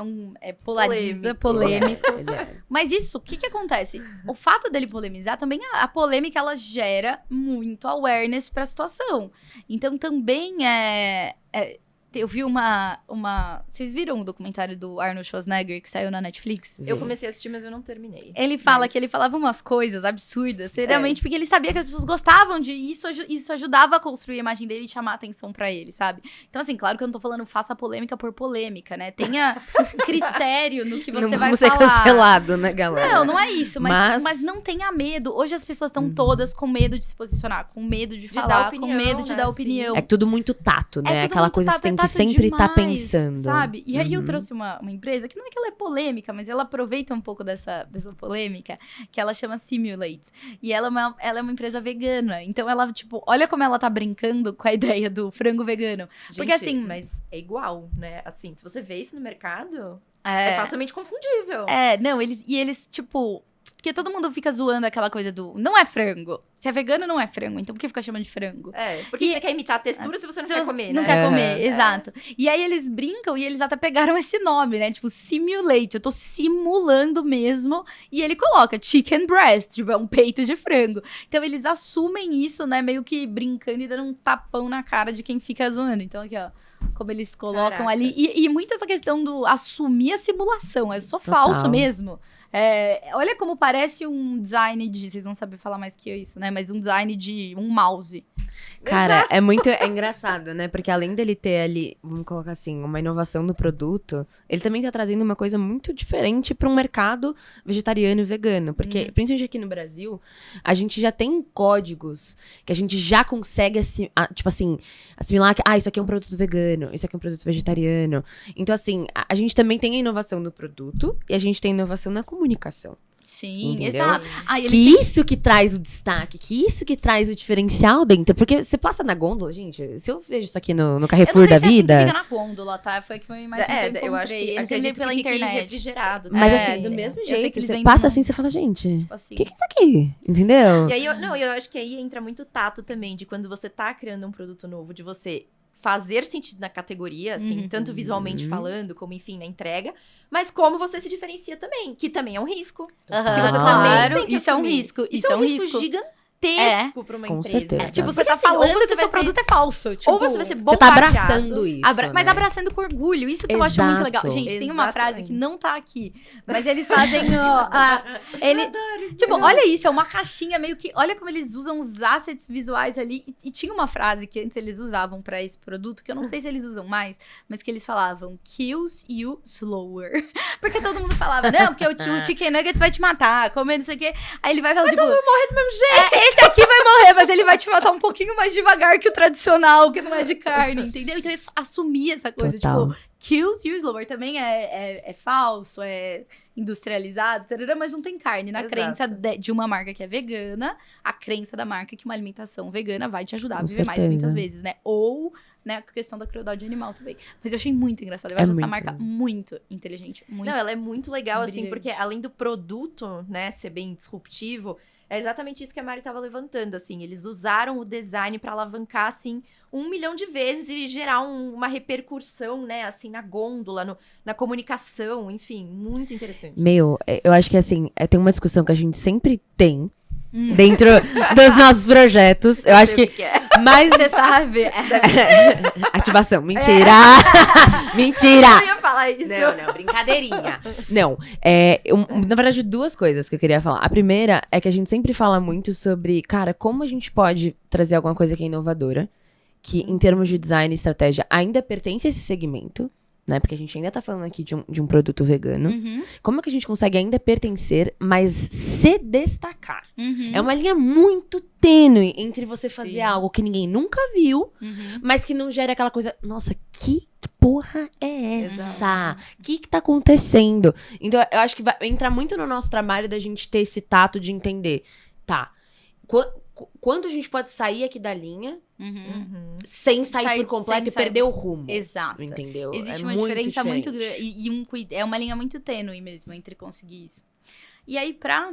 S2: polariza, polêmico.
S1: Ele é.
S2: Mas isso, o que acontece? O fato dele polemizar, também a polêmica, ela gera muito awareness pra situação. Então, também eu vi Vocês viram o documentário do Arnold Schwarzenegger que saiu na Netflix?
S3: Eu comecei a assistir, mas eu não terminei.
S2: Ele fala que ele falava umas coisas absurdas, seriamente, porque ele sabia que as pessoas gostavam de isso ajudava a construir a imagem dele e chamar a atenção pra ele, sabe? Então, assim, claro que eu não tô falando faça polêmica por polêmica, né? Tenha critério no que você vai falar.
S1: Não vamos ser cancelado, né, galera?
S2: Não é isso, mas não tenha medo. Hoje as pessoas estão todas com medo de se posicionar, com medo de falar,
S3: dar opinião,
S2: com medo de
S3: né?
S2: dar opinião.
S1: É tudo muito tato, né?
S2: É tudo
S1: Aquela
S2: muito
S1: coisa que
S2: tato,
S1: você tem que
S2: tato
S1: sempre estar
S2: demais,
S1: pensando.
S2: Sabe? E aí eu trouxe uma empresa que não é que ela é polêmica, mas ela aproveita um pouco dessa polêmica, que ela chama Simulate. E ela é uma empresa vegana. Então ela, tipo, olha como ela tá brincando com a ideia do frango vegano.
S3: Gente,
S2: porque assim...
S3: mas é igual, né? Assim, se você vê isso no mercado, é facilmente confundível.
S2: Não, eles, tipo... Porque todo mundo fica zoando aquela coisa do... Não é frango. Se é vegano, não é frango. Então por que fica chamando de frango?
S3: Porque você quer imitar a textura se você não quer comer,
S2: Não
S3: né?
S2: quer comer, exato. E aí eles brincam e eles até pegaram esse nome, né? Tipo, simulate. Eu tô simulando mesmo. E ele coloca chicken breast, tipo, é um peito de frango. Então eles assumem isso, né? Meio que brincando e dando um tapão na cara de quem fica zoando. Então aqui, ó. Como eles colocam ali. E muito essa questão do assumir a simulação. Eu sou falso mesmo. Olha como parece um design de... Vocês vão saber falar mais que isso, né? Mas um design de um mouse.
S1: Cara, é engraçado, né? Porque além dele ter ali, vamos colocar assim, uma inovação no produto, ele também tá trazendo uma coisa muito diferente para um mercado vegetariano e vegano. Porque, principalmente aqui no Brasil, a gente já tem códigos que a gente já consegue, assimilar que, isso aqui é um produto vegano, isso aqui é um produto vegetariano. Então, assim, a gente também tem a inovação no produto e a gente tem a inovação na comunicação.
S2: Sim,
S1: entendeu?
S2: exato.
S1: Isso que traz o destaque, que isso que traz o diferencial dentro. Porque você passa na gôndola, gente, se eu vejo isso aqui no Carrefour da vida...
S2: Eu não sei se fica na gôndola, tá? Foi que eu imagino que eu
S3: eu acho que
S2: eles vendem pela internet.
S3: refrigerado.
S1: Mas
S2: É,
S1: assim, do mesmo
S2: eu sei
S1: jeito,
S2: que eles
S1: você
S2: vendem
S1: passa assim, você fala, gente,
S2: Tipo assim.
S1: o que é isso aqui? Entendeu?
S3: E aí, eu acho que aí entra muito tato também, de quando você tá criando um produto novo, de você fazer sentido na categoria, assim, tanto visualmente falando, como, enfim, na entrega, mas como você se diferencia também, que também é um risco. Que você também tem que
S2: isso é um
S3: assumir.
S2: risco.
S3: Isso é um risco gigantesco pra uma
S1: com
S3: empresa.
S1: certeza.
S2: Tipo, você
S3: Porque,
S2: tá
S3: assim, ou
S2: falando
S3: você
S2: que o
S3: vai
S2: seu produto é falso. Tipo,
S3: Ou você vai ser
S1: Você tá
S3: bombardeado.
S1: abraçando isso,
S2: Mas
S1: né?
S2: abraçando com orgulho. Isso que eu acho muito
S1: Exato.
S2: legal. Gente, tem uma frase
S3: Exatamente.
S2: que não tá aqui. Mas eles fazem... Tipo, olha isso. É uma caixinha meio que... Olha como eles usam os assets visuais ali. E tinha uma frase que antes eles usavam pra esse produto, que eu não sei se eles usam mais, mas que eles falavam, kills you slower. Porque todo mundo falava, não, porque o chicken nuggets vai te matar, comendo isso aqui. Aí ele vai falar, tipo...
S3: Morrer do mesmo jeito.
S2: Esse aqui vai morrer, mas ele vai te matar um pouquinho mais devagar que o tradicional, que não é de carne, entendeu? Então, assumir essa coisa,
S1: Total.
S2: tipo, kills you slower também é falso, é industrializado, mas não tem carne. Na
S3: Exato.
S2: crença de uma marca que é vegana, a crença da marca que uma alimentação vegana vai te ajudar a
S1: Com
S2: viver mais
S1: certeza.
S2: muitas vezes, né? Ou, né, a questão da crueldade animal também. Mas eu achei muito engraçado. Eu
S1: É
S2: acho essa
S1: muito
S2: marca
S1: legal.
S2: muito inteligente, muito.
S3: Não, ela é muito legal, assim,
S2: brilhante.
S3: porque além do produto, né, ser bem disruptivo, é exatamente isso que a Mari tava levantando, assim. Eles usaram o design pra alavancar, assim, 1 milhão de vezes e gerar uma repercussão, né, assim, na gôndola, na comunicação, enfim, muito interessante.
S1: Meu, eu acho que assim, tem uma discussão que a gente sempre tem dentro dos nossos projetos. Eu acho que mais...
S2: Você sabe?
S1: Ativação, mentira! Mentira!
S3: Eu ia falar isso.
S1: Não, brincadeirinha. Não, na verdade, 2 coisas que eu queria falar. A primeira é que a gente sempre fala muito sobre, cara, como a gente pode trazer alguma coisa que é inovadora, que em termos de design e estratégia ainda pertence a esse segmento, né? Porque a gente ainda tá falando aqui de um produto vegano. Como é que a gente consegue ainda pertencer, mas se destacar? É uma linha muito tênue entre você fazer algo que ninguém nunca viu, mas que não gera aquela coisa, nossa, que porra é essa? O que tá acontecendo? Então, eu acho que vai entrar muito no nosso trabalho da gente ter esse tato de entender, tá, quanto a gente pode sair aqui da linha sem sair
S2: Sair-
S1: por completo
S2: sem
S1: e
S2: sair-
S1: perder o rumo.
S2: Exato.
S1: Entendeu?
S2: Existe
S1: É
S2: uma
S1: muito
S2: diferença muito
S1: diferente.
S2: grande. É uma linha muito tênue mesmo entre conseguir isso. E aí, pra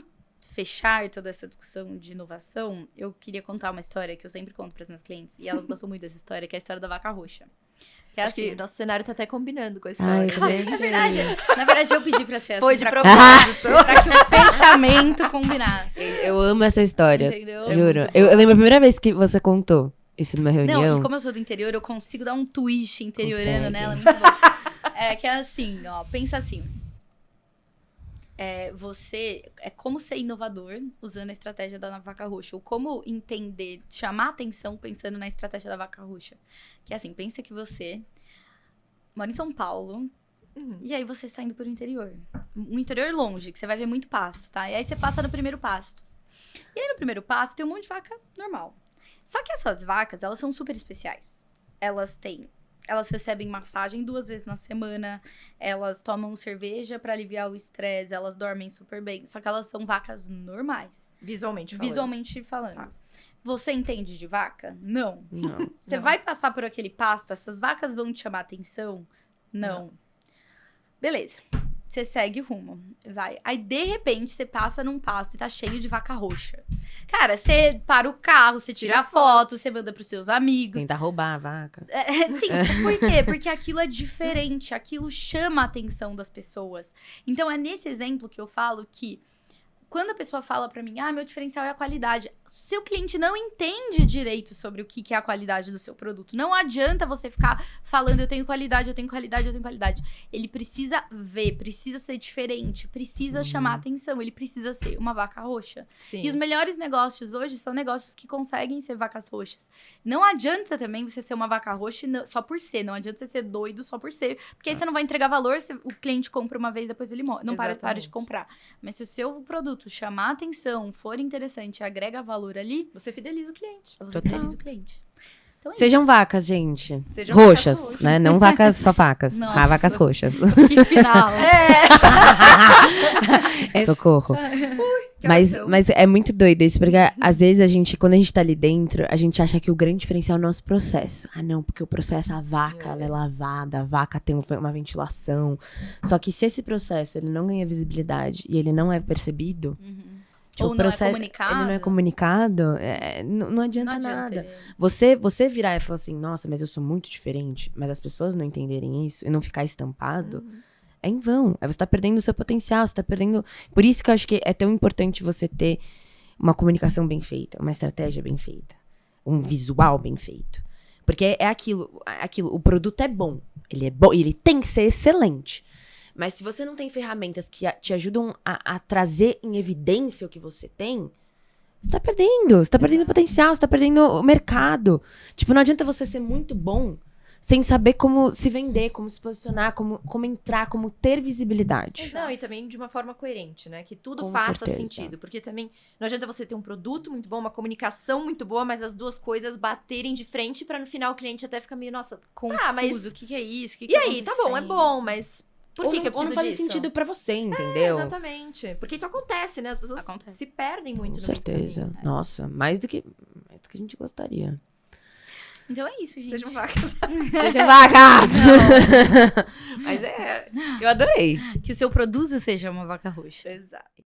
S2: fechar toda essa discussão de inovação, eu queria contar uma história que eu sempre conto para as minhas clientes. E elas gostam muito dessa história, que é a história da vaca roxa. Que é
S3: Acho
S2: assim.
S3: que nosso cenário tá até combinando com a
S1: Ai,
S3: história.
S1: gente.
S2: Na verdade, eu pedi pra ser assim.
S3: Foi de
S2: pra,
S3: propósito.
S2: pra que o fechamento combinasse.
S1: Eu amo essa história.
S2: Entendeu?
S1: Juro. Eu lembro a primeira vez que você contou isso numa reunião.
S2: Não, e como eu sou do interior, eu consigo dar um twist interiorano
S1: Consegue.
S2: nela, muito bom. É que é assim, ó, pensa assim. É como ser inovador usando a estratégia da vaca roxa. Ou como entender, chamar atenção pensando na estratégia da vaca roxa. Que é assim, pensa que você mora em São Paulo e aí você está indo para o interior. Um interior longe, que você vai ver muito pasto, tá? E aí você passa no primeiro pasto. E aí no primeiro pasto tem um monte de vaca normal. Só que essas vacas, elas são super especiais. Elas recebem massagem 2 vezes na semana, elas tomam cerveja pra aliviar o estresse, elas dormem super bem. Só que elas são vacas normais,
S3: Visualmente falando.
S2: visualmente falando.
S3: Tá.
S2: Você entende de vaca? Não.
S1: Não.
S2: Você
S3: Não.
S2: vai passar por aquele pasto, essas vacas vão te chamar atenção? Não. Beleza. Você segue o rumo. Vai. Aí, de repente, você passa num pasto e tá cheio de vaca roxa. Cara, você para o carro, você tira foto, você manda pros seus amigos.
S1: Tentar roubar a vaca.
S2: Sim, por quê? Porque aquilo é diferente, aquilo chama a atenção das pessoas. Então, é nesse exemplo que eu falo que quando a pessoa fala pra mim, meu diferencial é a qualidade, seu cliente não entende direito sobre o que é a qualidade do seu produto. Não adianta você ficar falando, eu tenho qualidade, eu tenho qualidade, eu tenho qualidade. Ele precisa ver, precisa ser diferente, precisa chamar atenção, ele precisa ser uma vaca roxa.
S3: Sim.
S2: E os melhores negócios hoje são negócios que conseguem ser vacas roxas. Não adianta também você ser uma vaca roxa só por ser. Não adianta você ser doido só por ser. Porque aí você não vai entregar valor, o cliente compra uma vez, depois ele morre. Não para
S3: Exatamente.
S2: de comprar. Mas se o seu produto chamar atenção, for interessante, agrega valor ali,
S3: Você fideliza o cliente.
S2: você
S1: Total.
S2: fideliza o cliente. Então é
S1: Sejam vacas, gente.
S3: Sejam
S1: Roxas,
S3: vacas roxas.
S1: né? Não vacas, só vacas.
S2: Nossa.
S1: Vacas roxas.
S2: isso. Que final.
S1: Socorro.
S3: Que
S1: Mas
S3: oração.
S1: é muito doido isso, porque às vezes quando a gente tá ali dentro, a gente acha que o grande diferencial é o nosso processo. Ah, não, porque o processo, a vaca, ela é lavada, a vaca tem uma ventilação. Só que se esse processo, ele não ganha visibilidade e ele não é percebido, tipo,
S2: Ou
S1: o
S2: não é
S1: processo,
S2: comunicado.
S1: ele não é comunicado, não adianta nada. Você virar e falar assim, nossa, mas eu sou muito diferente, mas as pessoas não entenderem isso e não ficar estampado, é em vão. Aí você tá perdendo o seu potencial, você tá perdendo... Por isso que eu acho que é tão importante você ter uma comunicação bem feita, uma estratégia bem feita, um visual bem feito. Porque é aquilo, o produto é bom, ele tem que ser excelente. Mas se você não tem ferramentas que te ajudam a trazer em evidência o que você tem, você tá perdendo. Você tá perdendo potencial, você tá perdendo o mercado. Tipo, não adianta você ser muito bom sem saber como se vender, como se posicionar, como entrar, como ter visibilidade.
S3: Não, e também de uma forma coerente, né? Que tudo
S1: Com
S3: faça
S1: certeza.
S3: sentido. Porque também não adianta você ter um produto muito bom, uma comunicação muito boa, mas as duas coisas baterem de frente pra no final o cliente até ficar meio, nossa,
S2: Confuso,
S3: mas-
S2: o que é isso?
S3: e aí, tá bom, é bom, mas por que eu
S1: ou
S3: preciso
S1: não faz
S3: disso?
S1: sentido pra você, entendeu?
S3: Exatamente. Porque isso acontece, né? As pessoas
S2: Acontece.
S3: se perdem muito
S1: Com
S3: no meio do
S1: certeza.
S3: caminho.
S1: Nossa, mais do que a gente gostaria.
S2: Então é isso, gente.
S3: Sejam vacas.
S1: Sejam vacas! Mas eu adorei.
S2: Que o seu produto seja uma vaca roxa.
S3: Exato.